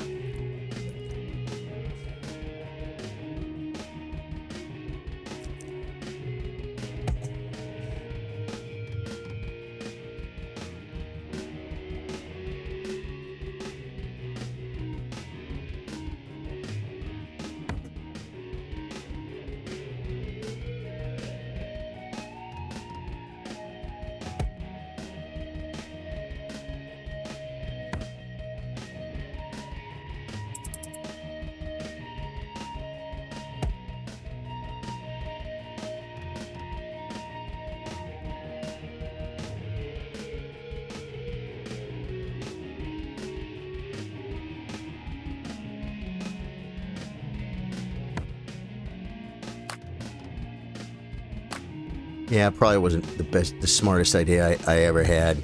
Yeah, probably wasn't the smartest idea I ever had.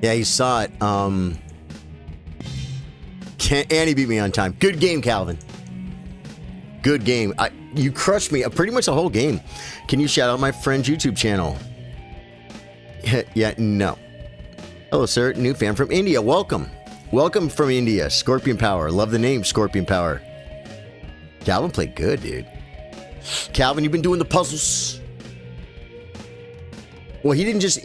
Yeah, you saw it. And he beat me on time. Good game, Calvin. Good game. You crushed me pretty much the whole game. Can you shout out my friend's YouTube channel? Yeah, no. Hello, sir. New fan from India. Welcome. Welcome from India. Scorpion Power. Love the name, Scorpion Power. Calvin played good, dude. Calvin, you've been doing the puzzles. Well, he didn't just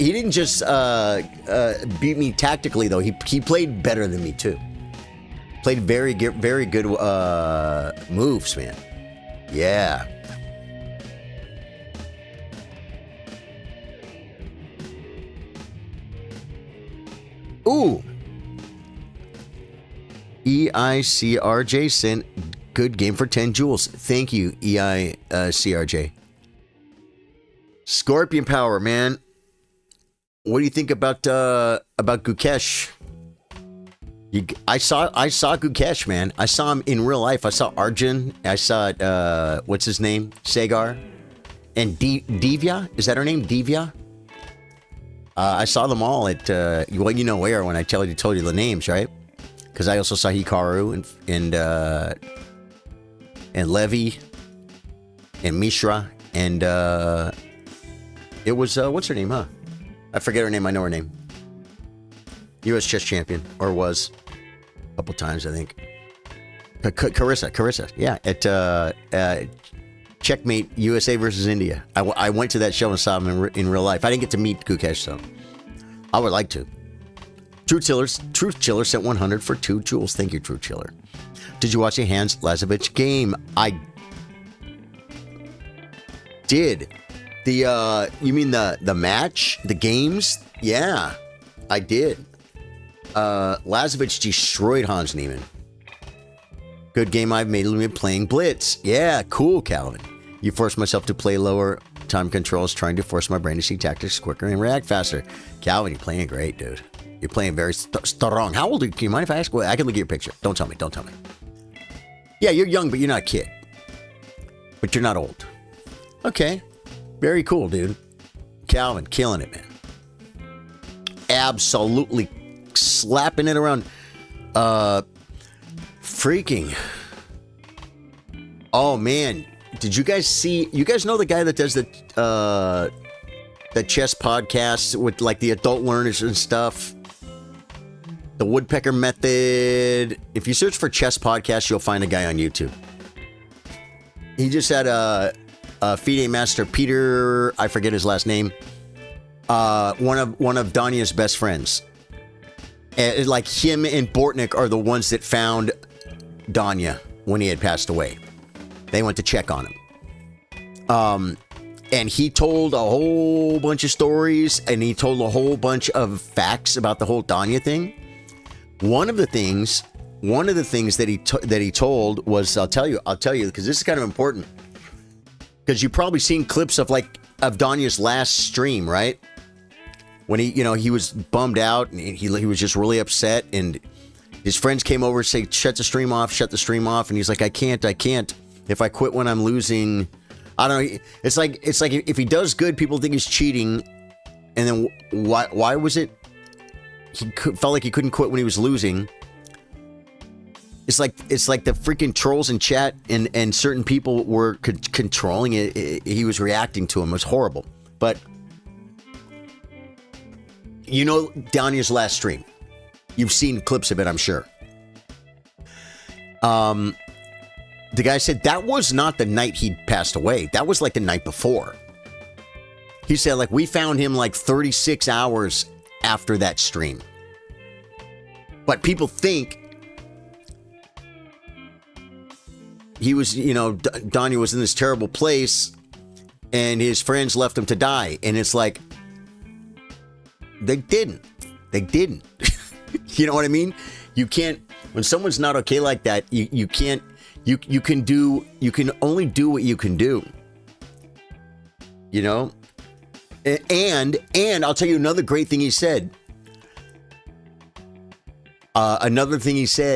beat me tactically though. He played better than me too. Played very good moves, man. Yeah. Ooh. EICRJ sent good game for 10 jewels. Thank you, EICRJ. Scorpion Power, man. What do you think about Gukesh? I saw Gukesh, man. I saw him in real life. I saw Arjun. I saw what's his name, Sagar, and Divya. Is that her name, Divya? I saw them all at well, you know where when I told you the names, right? Because I also saw Hikaru and Levi and Mishra and it was what's her name, huh? I forget her name. I know her name. U.S. chess champion, or was a couple times, I think. Carissa, yeah, at Checkmate USA versus India. I went to that show and saw him in real life. I didn't get to meet Gukesh, though. I would like to. Truth Chiller sent 100 for 2 jewels. Thank you, Truth Chiller. Did you watch the Hans Lazovich game? I did. You mean the match? The games? Yeah, I did. Lazovich destroyed Hans Niemann. Good game I've made playing Blitz. Yeah, cool, Calvin. You forced myself to play lower time controls, trying to force my brain to see tactics quicker and react faster. Calvin, you're playing great, dude. You're playing very strong. How old are you? Can you mind if I ask? Well, I can look at your picture. Don't tell me. Yeah, you're young, but you're not a kid. But you're not old. Okay. Very cool, dude. Calvin, killing it, man. Absolutely slapping it around. Freaking. Oh, man. Did you guys see? You guys know the guy that does the chess podcasts with like the adult learners and stuff? The Woodpecker Method. If you search for chess podcast, you'll find a guy on YouTube. He just had a FIDE Master Peter, I forget his last name. One of Danya's best friends. And like him and Bortnick are the ones that found Danya when he had passed away. They went to check on him. And he told a whole bunch of stories, and he told a whole bunch of facts about the whole Danya thing. One of the things that he told was, I'll tell you, because this is kind of important. Because you've probably seen clips of Danya's last stream, right? When he was bummed out and he was just really upset, and his friends came over and say, shut the stream off, and he's like, I can't. If I quit when I'm losing, I don't know. It's like if he does good, people think he's cheating, and then why was it? He felt like he couldn't quit when he was losing. It's like the freaking trolls in chat and certain people were controlling it. He was reacting to him. It was horrible. But you know Danya's last stream. You've seen clips of it, I'm sure. The guy said that was not the night he passed away. That was like the night before. He said like we found him like 36 hours after that stream. But people think he was, Danya was in this terrible place and his friends left him to die. And it's like, they didn't. You know what I mean? You can't, when someone's not okay like that, you can't, you can only do what you can do. And I'll tell you another great thing he said.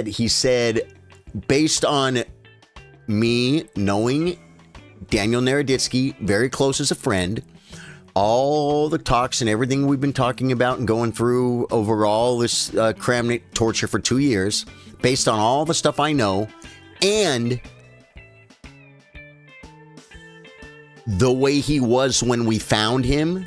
He said, based on me knowing Daniel Naroditsky very close as a friend, all the talks and everything we've been talking about and going through overall this Kramnik torture for 2 years, based on all the stuff I know, and the way he was when we found him,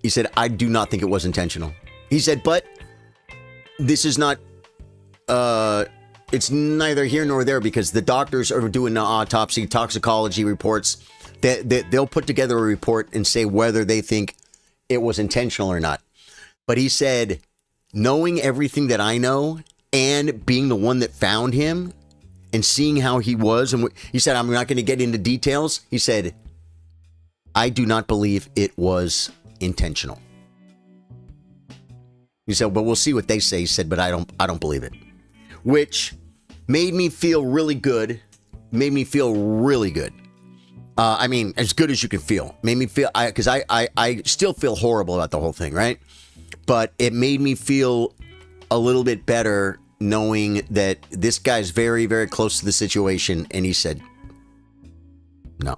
he said, I do not think it was intentional. He said, but this is not, it's neither here nor there, because the doctors are doing the autopsy, toxicology reports. They'll put together a report and say whether they think it was intentional or not. But he said, knowing everything that I know and being the one that found him and seeing how he was, and he said, I'm not going to get into details. He said, I do not believe it was intentional. He said, but we'll see what they say. He said, but I don't believe it. Which made me feel really good. I mean, as good as you can feel. Made me feel, because I still feel horrible about the whole thing, right? But it made me feel a little bit better knowing that this guy's very, very close to the situation, and he said, no.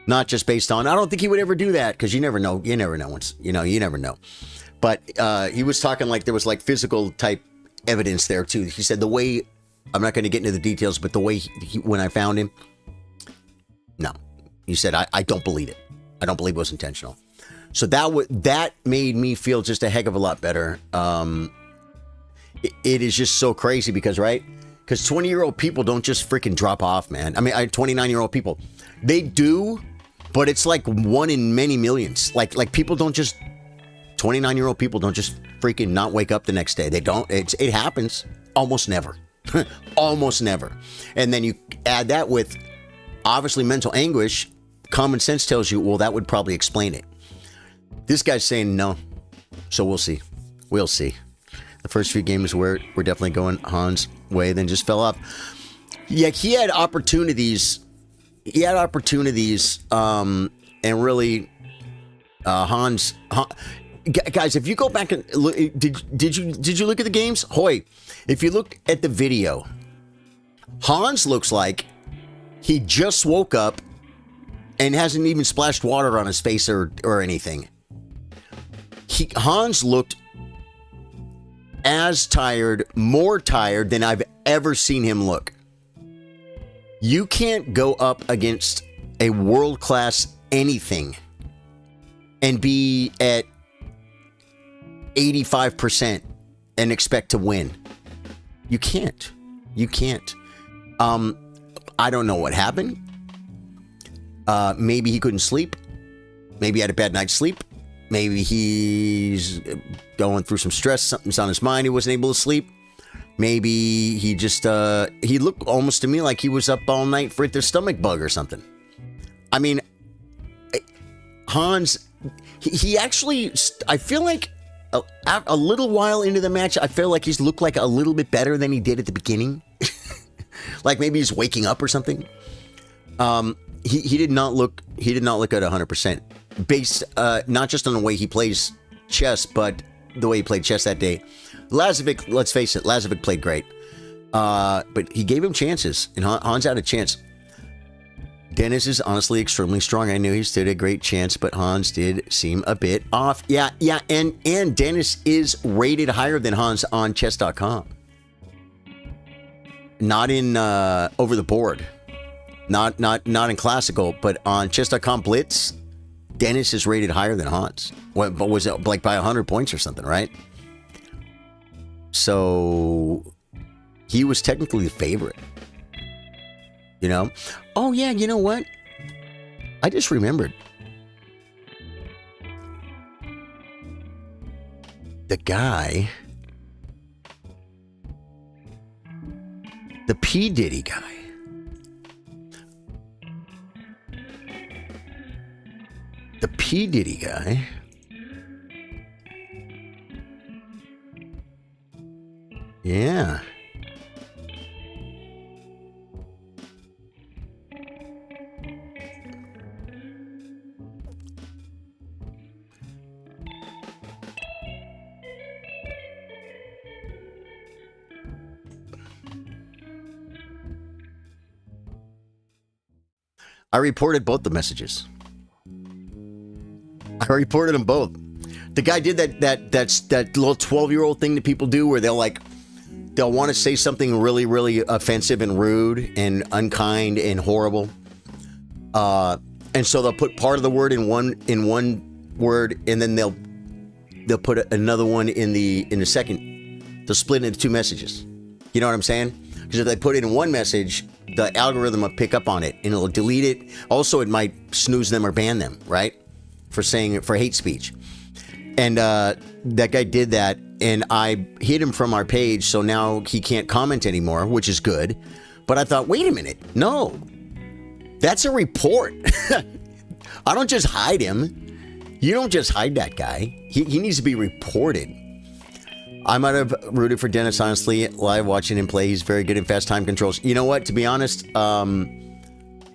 Not just based on, I don't think he would ever do that, because you never know. You never know. Once, you never know. But he was talking like there was like physical type evidence there too. He said the way, I'm not going to get into the details, but the way when I found him, no. He said, I don't believe it. I don't believe it was intentional. So that made me feel just a heck of a lot better. It is just so crazy because, right? Because 20-year-old people don't just freaking drop off, man. I mean, 29-year-old people, they do, but it's like one in many millions. Like people don't just, 29-year-old people don't just freaking not wake up the next day. They don't. It happens almost never. Almost never. And then you add that with obviously mental anguish. Common sense tells you, well, that would probably explain it. This guy's saying no. So we'll see. We'll see. The first few games were definitely going Hans' way, then just fell off. Yeah, he had opportunities. And really, Hans. Guys, if you go back and look, did you look at the games? Hoy, if you look at the video, Hans looks like he just woke up and hasn't even splashed water on his face or anything. Hans looked as tired, more tired than I've ever seen him look. You can't go up against a world-class anything and be at 85% and expect to win. You can't. You can't. I don't know what happened. Maybe he couldn't sleep. Maybe he had a bad night's sleep. Maybe he's going through some stress. Something's on his mind. He wasn't able to sleep. Maybe he just, he looked almost to me like he was up all night for the stomach bug or something. I mean, Hans, he actually, I feel like a little while into the match, I feel like he's looked like a little bit better than he did at the beginning. Like maybe he's waking up or something. He did not look at 100%. Based not just on the way he plays chess, but the way he played chess that day. Lazovic, let's face it, Lazovic played great. But he gave him chances, and Hans had a chance. Dennis is honestly extremely strong. I knew he stood a great chance, but Hans did seem a bit off. Yeah, and Dennis is rated higher than Hans on chess.com. Not in over the board. Not in classical, but on chess.com Blitz, Dennis is rated higher than Hans. What was it, like by 100 points or something, right? So he was technically the favorite. You know? Oh yeah, you know what? I just remembered. The guy, the P. Diddy guy. The P. Diddy guy yeah. I reported both the messages. I reported them both. The guy did that little 12-year-old thing that people do where they'll want to say something really, really offensive and rude and unkind and horrible. And so they'll put part of the word in one word, and then they'll put another one in the second. They'll split it into two messages. You know what I'm saying? Because if they put it in one message, the algorithm will pick up on it and it'll delete it. Also, it might snooze them or ban them, right? For hate speech. And that guy did that, and I hid him from our page, so now he can't comment anymore, which is good. But I thought, wait a minute, no, that's a report. I don't just hide him. You don't just hide that guy. He needs to be reported. I might have rooted for Dennis, honestly, live watching him play. He's very good in fast time controls. You know what? To be honest,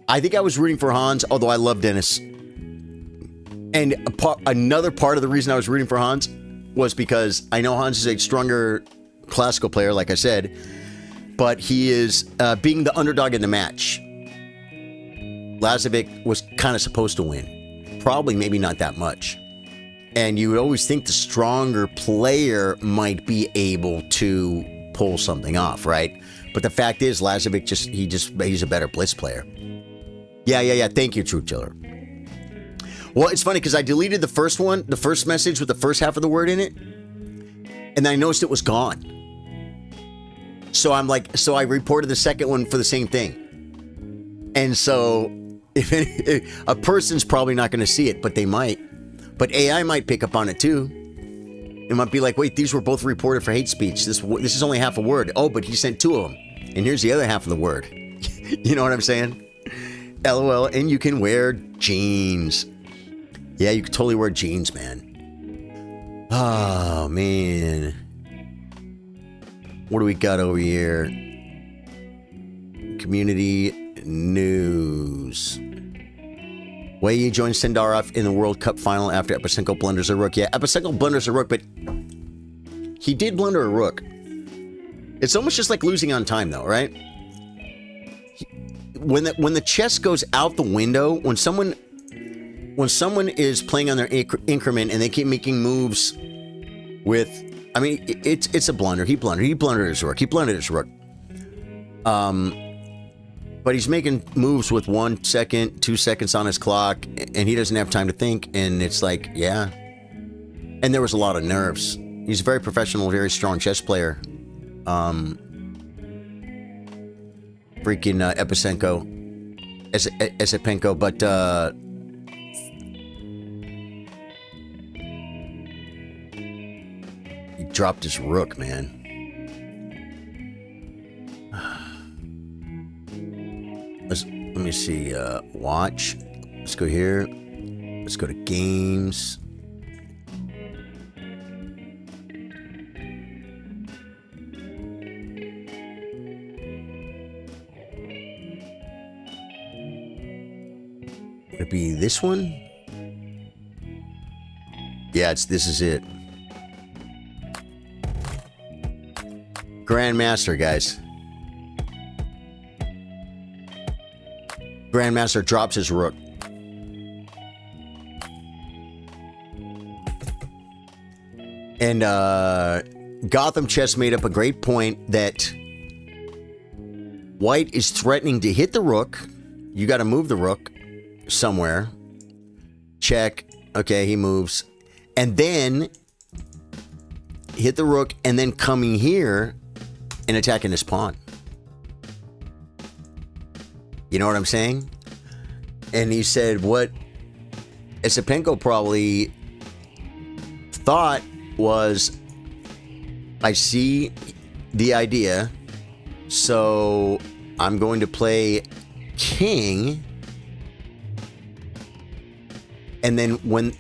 I think I was rooting for Hans, although I love Dennis. And another part of the reason I was rooting for Hans was because I know Hans is a stronger classical player, like I said, but he is being the underdog in the match. Lazovic was kind of supposed to win. Probably, maybe not that much. And you would always think the stronger player might be able to pull something off, right? But the fact is, Lazovic he's a better blitz player. Yeah. Thank you, Truth Chiller. Well, it's funny because I deleted the first message with the first half of the word in it, and then I noticed it was gone. So I reported the second one for the same thing. And so if a person's probably not going to see it, but they might. But AI might pick up on it too. It might be like, wait, these were both reported for hate speech. This is only half a word. Oh, but he sent 2 of them. And here's the other half of the word. You know what I'm saying? LOL. And you can wear jeans. Yeah, you can totally wear jeans, man. Oh, man. What do we got over here? Community news. Wei joined Sendarov in the World Cup final after Episenko blunders a rook. Yeah, Episenko blunders a rook, but he did blunder a rook. It's almost just like losing on time, though, right? When the chess goes out the window, when someone is playing on their increment and they keep making moves with, I mean, it's a blunder. He blundered his rook. But he's making moves with 1 second, 2 seconds on his clock, and he doesn't have time to think, and it's like, yeah. And there was a lot of nerves. He's a very professional, very strong chess player. Freaking Episenko, but he dropped his rook, man. Let me see, watch. Let's go here. Let's go to games. Would it be this one? Yeah, this is it. Grandmaster, guys. Grandmaster drops his rook. And Gotham Chess made up a great point that White is threatening to hit the rook. You got to move the rook somewhere. Check. Okay, he moves. And then hit the rook and then coming here and attacking this pawn. You know what I'm saying? And he said what Esipenko probably thought was, I see the idea, so I'm going to play king, and then when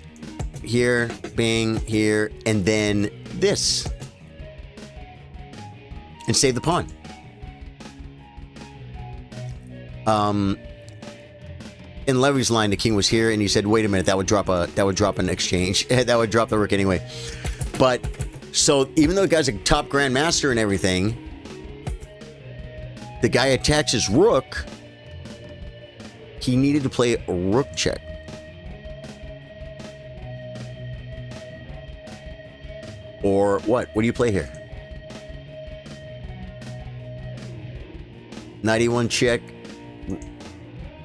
here, bang, here, and then this, and save the pawn. In Levy's line, the king was here, and he said, "Wait a minute, that would drop an exchange. That would drop the rook anyway." But so even though the guy's a top grandmaster and everything, the guy attacks his rook. He needed to play a rook check. Or what? What do you play here? 91 check.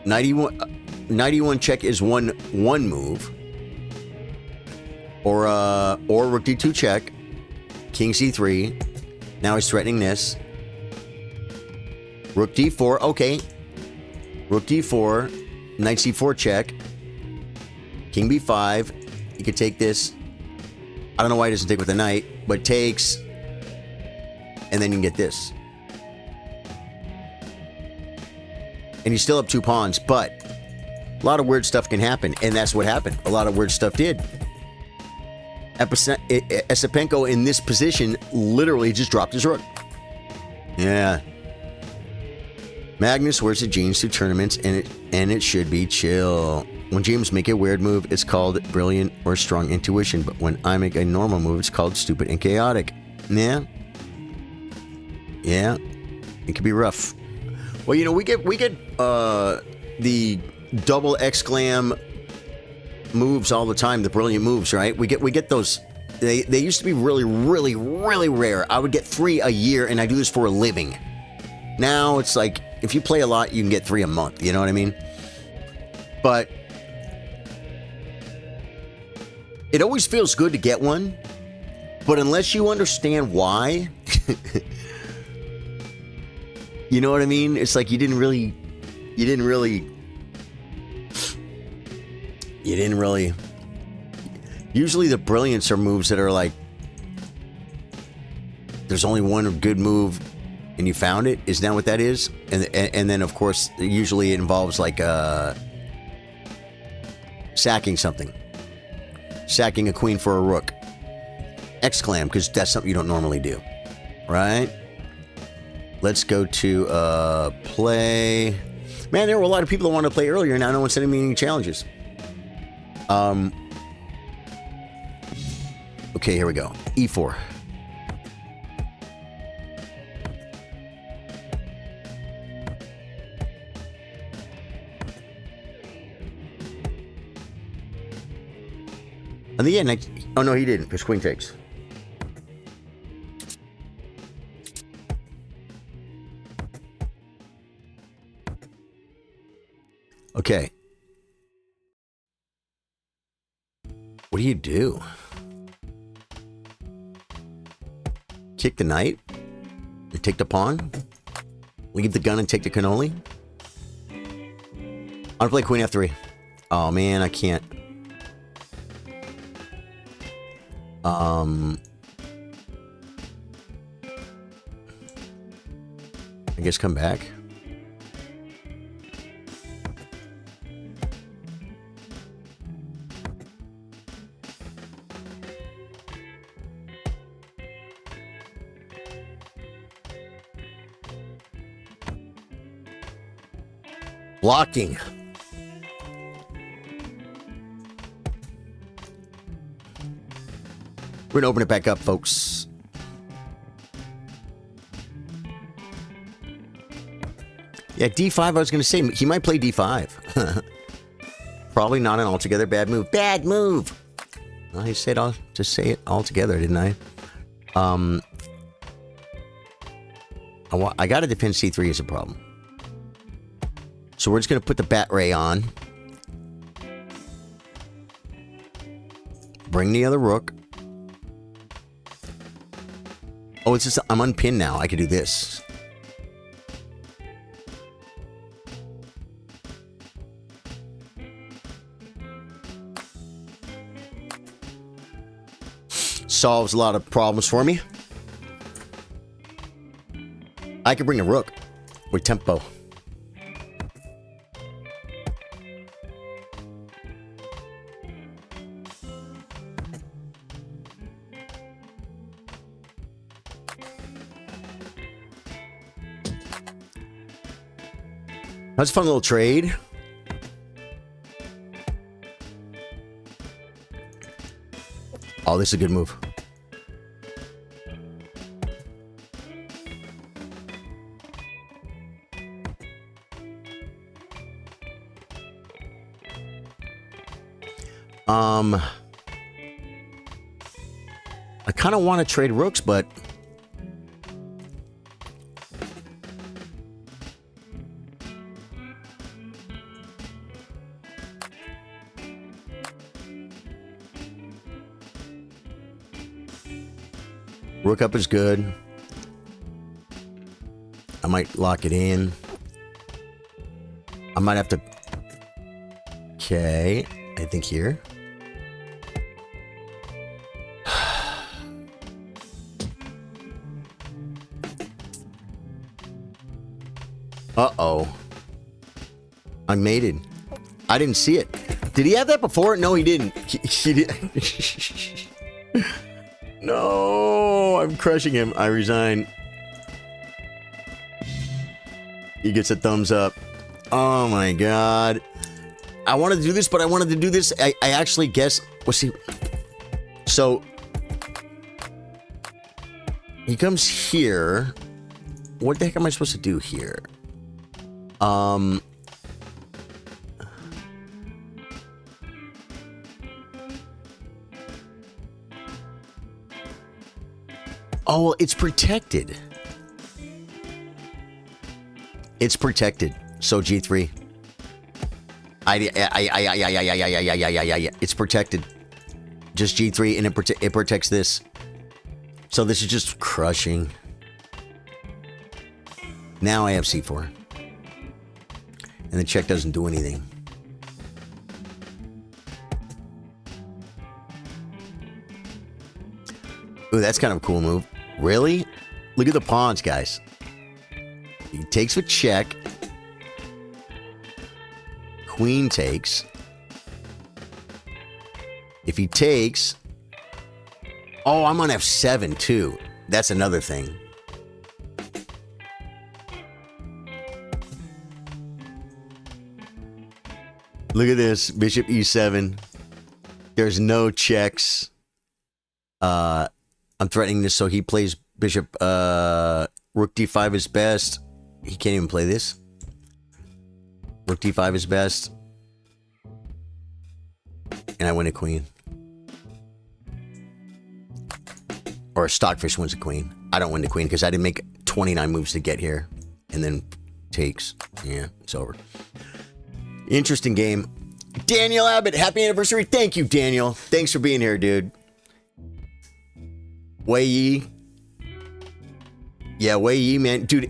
91 check is one move. Or rook d2 check. King c3. Now he's threatening this. Rook d4. Okay. Rook d4. Knight c4 check. King b5. You could take this. I don't know why he doesn't take with the knight, but takes. And then you can get this. And he's still up 2 pawns, but a lot of weird stuff can happen, and that's what happened. A lot of weird stuff did. Esipenko in this position literally just dropped his rook. Yeah. Magnus wears the jeans to tournaments, and it should be chill. When James make a weird move, it's called brilliant or strong intuition. But when I make a normal move, it's called stupid and chaotic. Yeah. Yeah. It can be rough. Well, you know, we get the double exclam moves all the time, the brilliant moves, right? We get those. They used to be really, really, really rare. I would get 3 a year, and I do this for a living. Now it's like, if you play a lot, you can get 3 a month. You know what I mean? But it always feels good to get one. But unless you understand why, you know what I mean? It's like you didn't really. Usually the brilliance are moves that are like, there's only one good move and you found it. Isn't that what that is? And then of course usually it involves like sacking something, sacking a queen for a rook, exclam, because that's something you don't normally do, right? Let's go to play. Man, there were a lot of people that wanted to play earlier. Now no one's sending me any challenges. Okay, here we go. E4. On the end, oh no, he didn't, because queen takes. Okay. What do you do? Kick the knight? And take the pawn? Leave the gun and take the cannoli? I'm gonna play queen f3. Oh man, I can't. I guess come back. Blocking. We're gonna open it back up, folks. Yeah, D5, I was gonna say, he might play D5. Probably not an altogether bad move. Bad move! I said I'll just say it all together, didn't I? I gotta defend C3 is a problem. So we're just going to put the bat ray on. Bring the other rook. Oh, it's just, I'm unpinned now. I can do this. Solves a lot of problems for me. I can bring a rook with tempo. That's a fun little trade. Oh, this is a good move. I kind of want to trade rooks, but rook up is good. I might lock it in. I might have to... Okay, I think here. Uh-oh. I mated. I didn't see it. Did he have that before? No, he didn't. He did. No, I'm crushing him. I resign. He gets a thumbs up. Oh my god. I wanted to do this, but I wanted to do this. I actually guess. Well, see. So he comes here. What the heck am I supposed to do here? Oh, well, it's protected. It's protected. So G3. It's protected. Just G3, and it protects this. So this is just crushing. Now I have C4. And the check doesn't do anything. Ooh, that's kind of a cool move. Really? Look at the pawns, guys. He takes with check. Queen takes. If he takes... Oh, I'm on F7 too. That's another thing. Look at this. Bishop E7. There's no checks. I'm threatening this, so he plays bishop. Rook D5 is best. He can't even play this. Rook D5 is best. And I win a queen. Or a stockfish wins a queen. I don't win the queen because I didn't make 29 moves to get here. And then takes. Yeah, it's over. Interesting game. Daniel Abbott, happy anniversary. Thank you, Daniel. Thanks for being here, dude. Wei Yi. Yeah, Wei Yi, man. Dude,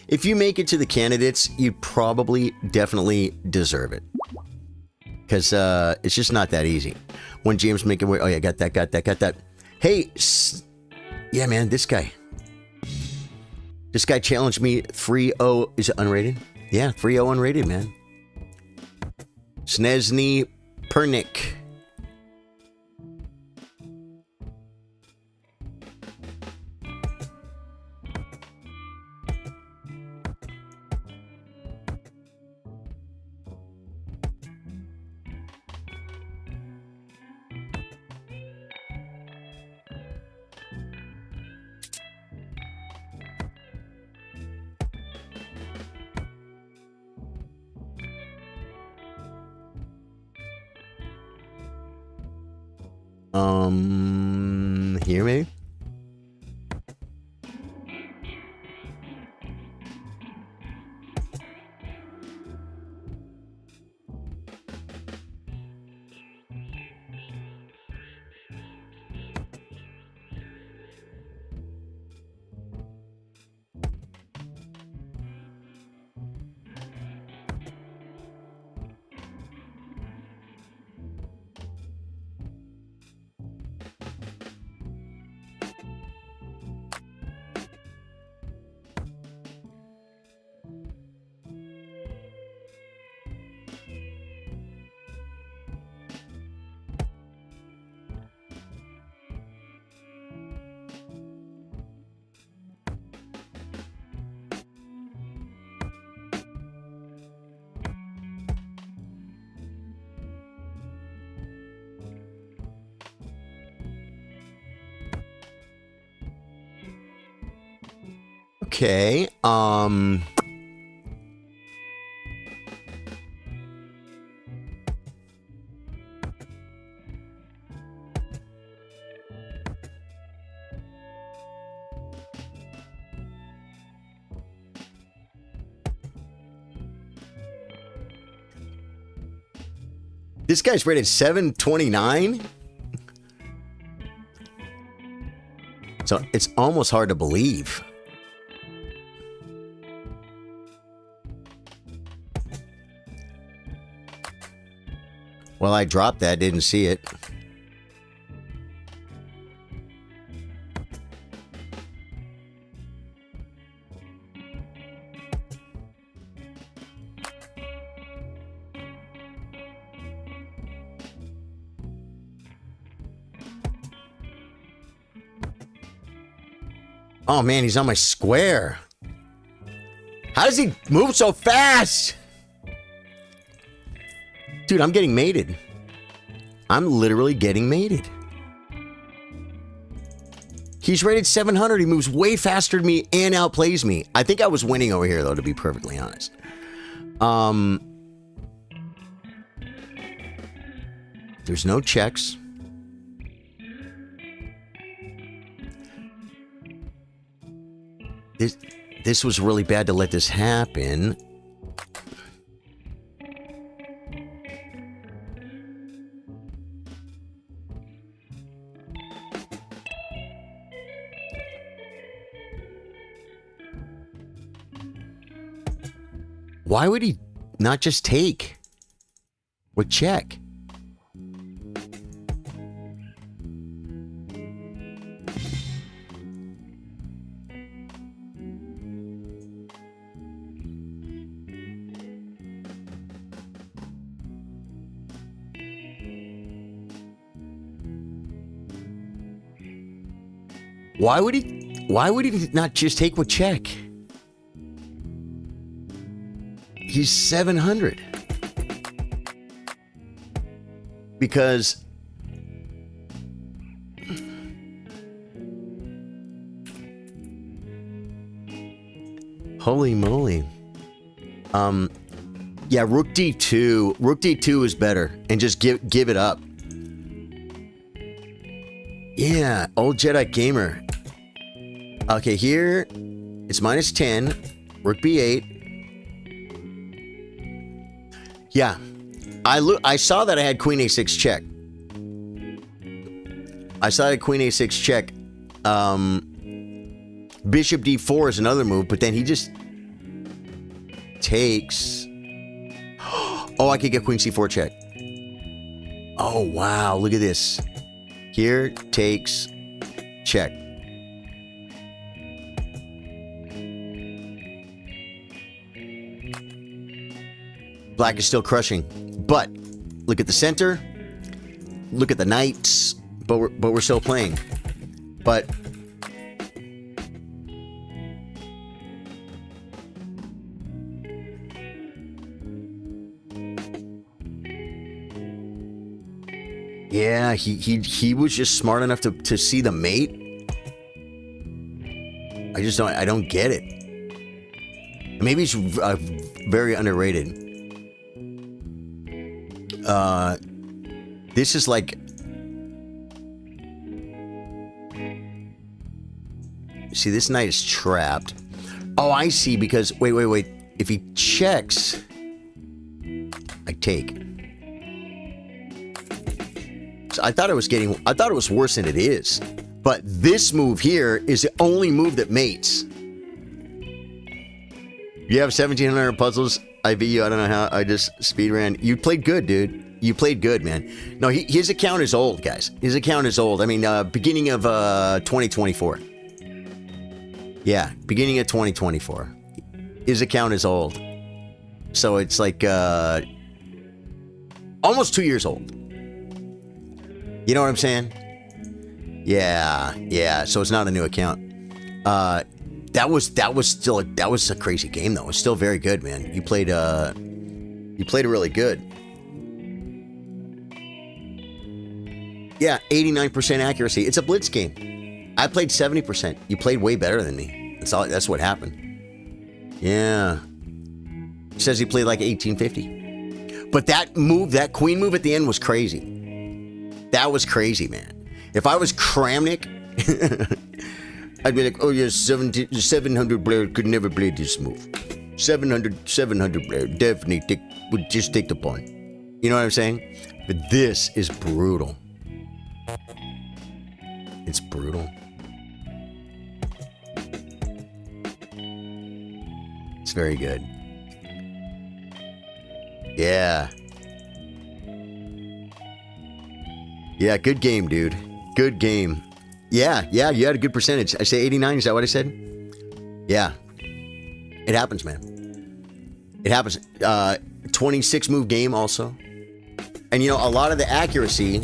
if you make it to the candidates, you probably definitely deserve it. Because it's just not that easy. When James make it, oh yeah, got that. Hey, yeah, man, this guy challenged me 3-0. Is it unrated? Yeah, 3-0 unrated, man. Snezny Pernik. Here maybe? Okay, this guy's rated 729? So it's almost hard to believe. Well, I dropped that, didn't see it. Oh man, he's on my square. How does he move so fast? Dude, I'm getting mated. I'm literally getting mated. He's rated 700. He moves way faster than me and outplays me. I think I was winning over here, though, to be perfectly honest. There's no checks. This was really bad to let this happen. Why would he not just take with check? Why would he not just take with check? He's 700. Because holy moly. Yeah, Rook D2. Rook D2 is better. And just give it up. Yeah, old Jedi gamer. Okay, here it's minus 10. Rook B8. Yeah, I saw that I had Queen A6 check. I saw I had Queen A6 check. Bishop D4 is another move, but then he just takes. Oh, I could get Queen C4 check. Oh, wow, look at this. Here, takes, check. Black is still crushing, but look at the center. Look at the knights, but we're still playing. But yeah, he was just smart enough to see the mate. I don't get it. Maybe he's very underrated. This is like, see, this knight is trapped. Oh, I see, because wait. If he checks, I take. So I thought it was worse than it is. But this move here is the only move that mates. You have 1,700 puzzles. I beat you. I don't know how. I just speed ran. You played good, dude. You played good, man. No, his account is old, guys. His account is old. I mean, beginning of 2024. Yeah, beginning of 2024. His account is old. So it's like almost 2 years old. You know what I'm saying? Yeah. So it's not a new account. That was a crazy game, though. It's still very good, man. You played really good. Yeah, 89% accuracy. It's a blitz game. I played 70%. You played way better than me. That's what happened. Yeah. He says he played like 1850. But that move, that queen move at the end was crazy. That was crazy, man. If I was Kramnik, I'd be like, oh yeah, 700 player could never play this move. 700 player definitely would just take the pawn. You know what I'm saying? But this is brutal. It's brutal. It's very good. Yeah. Yeah, good game, dude. Good game. Yeah, you had a good percentage. I say 89, is that what I said? Yeah. It happens, man. It happens. 26 move game also. And you know, a lot of the accuracy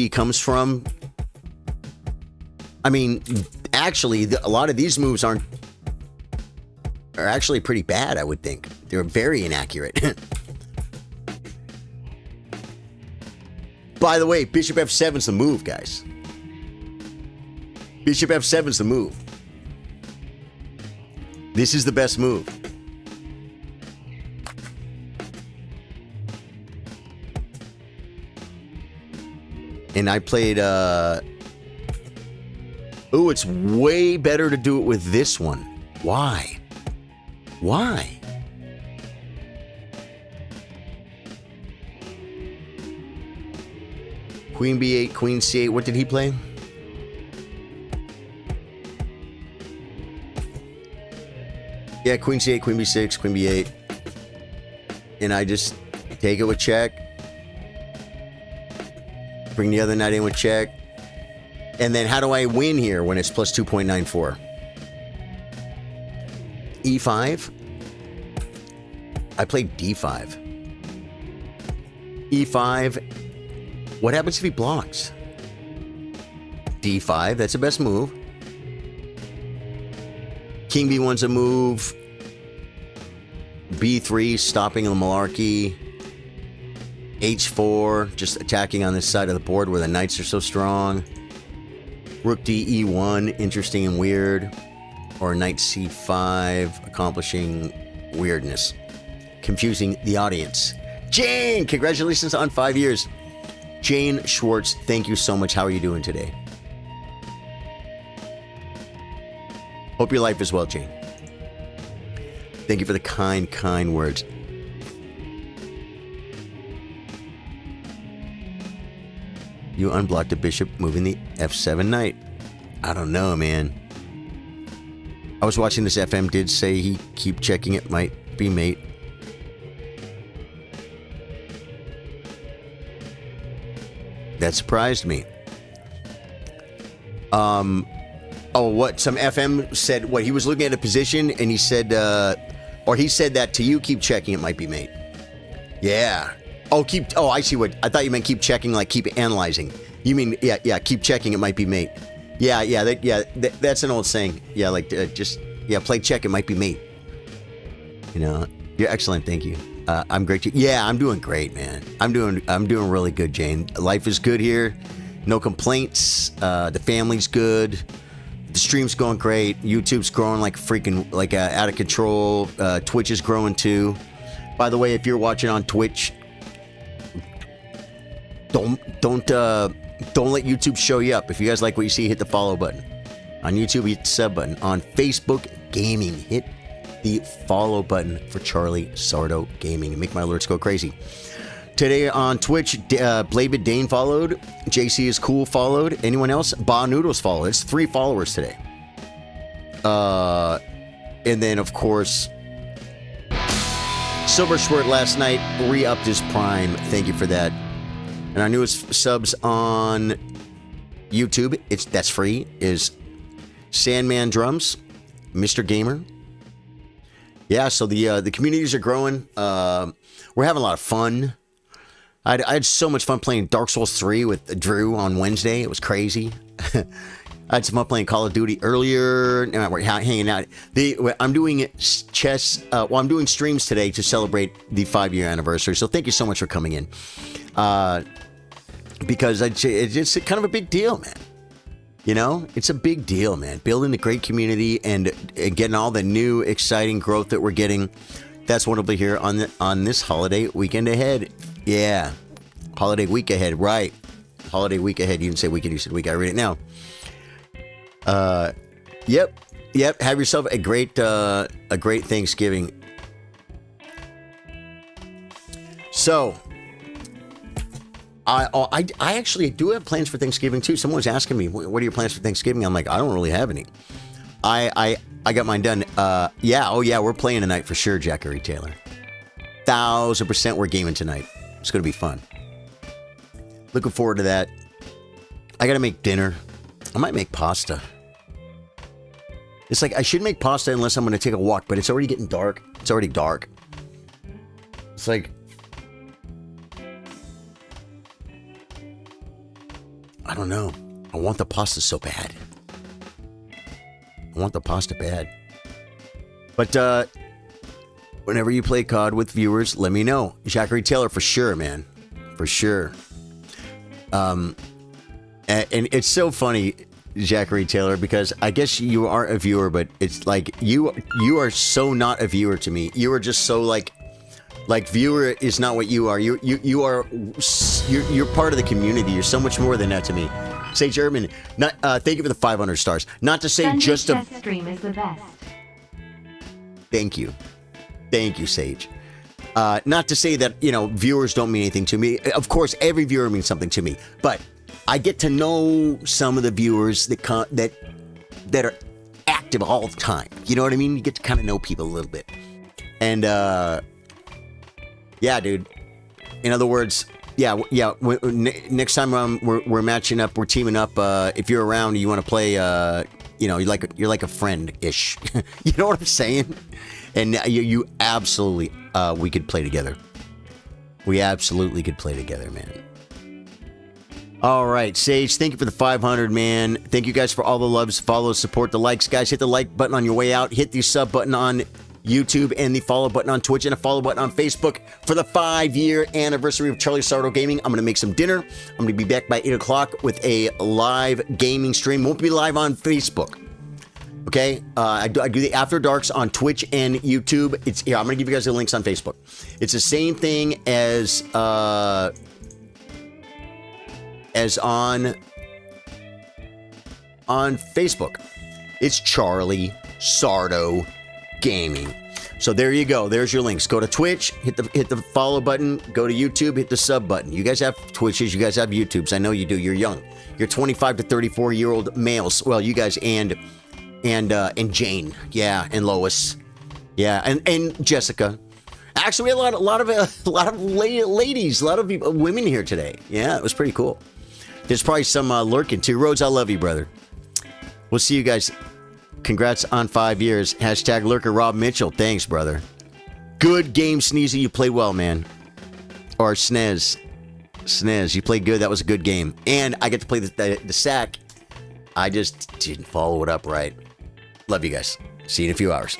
comes from, I mean, actually, a lot of these moves aren't are actually pretty bad, I would think. They're very inaccurate. By the way, Bishop F7's the move, guys. Bishop F7's the move. This is the best move. And I played, ooh, it's way better to do it with this one. Why? Why? Queen B8, Queen C8. What did he play? Yeah, Queen C8, Queen B6, Queen B8. And I just take it with check. Bring the other knight in with check. And then how do I win here when it's plus 2.94? E5. I played D5. E5. What happens if he blocks? D5, that's the best move. King B1's a move. B3, stopping the malarkey. H4, just attacking on this side of the board where the knights are so strong. Rook D, E1, interesting and weird. Or Knight C5, accomplishing weirdness. Confusing the audience. Jane, congratulations on 5 years. Jane Schwartz, thank you so much. How are you doing today? Hope your life is well, Jane. Thank you for the kind, kind words. You unblocked a bishop moving the F7 knight. I don't know, man. I was watching this. FM did say he keep checking it might be mate. That surprised me. Oh, what? Some FM said, what? He was looking at a position and he said, or he said that to you, keep checking, it might be mate. Yeah. Oh, I see what, I thought you meant keep checking, like keep analyzing. You mean, yeah, keep checking, it might be mate. That's an old saying. Yeah, like, play check, it might be mate. You know, you're excellent, thank you. I'm great. Yeah, I'm doing great, man. I'm doing really good, Jane. Life is good here. No complaints. The family's good. The stream's going great. YouTube's growing like freaking, out of control. Twitch is growing too. By the way, if you're watching on Twitch, don't let YouTube show you up. If you guys like what you see, hit the follow button. On YouTube, hit the sub button. On Facebook Gaming, hit the follow button for Charlie Sardo Gaming and make my alerts go crazy. Today on Twitch, Blavid Dane followed. JC is cool followed. Anyone else? Ba Noodles followed. It's 3 followers today. And then of course, Silver Schwert last night re-upped his prime. Thank you for that. And our newest subs on YouTube, that's free, is Sandman Drums, Mr. Gamer. Yeah, so the communities are growing. We're having a lot of fun. I had so much fun playing Dark Souls 3 with Drew on Wednesday. It was crazy. I had some fun playing Call of Duty earlier. We're hanging out. I'm doing chess. I'm doing streams today to celebrate the 5-year anniversary. So thank you so much for coming in. Because it's kind of a big deal, man. You know, it's a big deal, man. Building a great community and getting all the new, exciting growth that we're getting. That's wonderful here on this holiday weekend ahead. Yeah, holiday week ahead, right? Holiday week ahead. You didn't say weekend, you said week. I read it now. Yep. Have yourself a great Thanksgiving. So, I actually do have plans for Thanksgiving too. Someone was asking me, what are your plans for Thanksgiving? I'm like, I don't really have any. I got mine done. We're playing tonight for sure, Jackery Taylor. 1000% we're gaming tonight. It's going to be fun. Looking forward to that. I got to make dinner. I might make pasta. It's like, I should make pasta unless I'm going to take a walk, but it's already getting dark. It's already dark. It's like, I don't know. I want the pasta so bad. I want the pasta bad. But whenever you play COD with viewers, let me know. Zachary Taylor, for sure, man. For sure. And it's so funny, Zachary Taylor, because I guess you are a viewer, but it's like you are so not a viewer to me. You are just so like viewer is not what you are. You're part of the community. You're so much more than that to me. Sage Urban, thank you for the 500 stars. Not to say Sunday just a stream is the best. Thank you, Sage. Not to say that viewers don't mean anything to me. Of course, every viewer means something to me. But I get to know some of the viewers that are active all the time. You know what I mean? You get to kind of know people a little bit. And yeah, dude. In other words, yeah. Next time we're matching up, we're teaming up. If you're around, you want to play. You're like a friend-ish. You know what I'm saying? And you absolutely, we could play together. We absolutely could play together, man. All right, Sage, thank you for the 500, man. Thank you guys for all the loves, follows, support, the likes. Guys, hit the like button on your way out. Hit the sub button on YouTube and the follow button on Twitch and a follow button on Facebook for the 5-year anniversary of Charlie Sardo Gaming. I'm going to make some dinner. I'm going to be back by 8 o'clock with a live gaming stream. Won't be live on Facebook. Okay, I do the After Darks on Twitch and YouTube. I'm going to give you guys the links on Facebook. It's the same thing as on Facebook. It's Charlie Sardo Gaming. So there you go. There's your links. Go to Twitch, hit the follow button. Go to YouTube, hit the sub button. You guys have Twitches. You guys have YouTubes. I know you do. You're young. You're 25 to 34-year-old males. Well, you guys and Jane, yeah, and Lois, yeah, and Jessica. Actually, we had a lot of ladies, a lot of people, women here today. Yeah, it was pretty cool. There's probably some lurking too. Rhodes, I love you, brother. We'll see you guys. Congrats on 5 years. Hashtag lurker Rob Mitchell. Thanks, brother. Good game, Sneezy. You played well, man. Or Snez, you played good. That was a good game. And I get to play the sack. I just didn't follow it up right. Love you guys. See you in a few hours.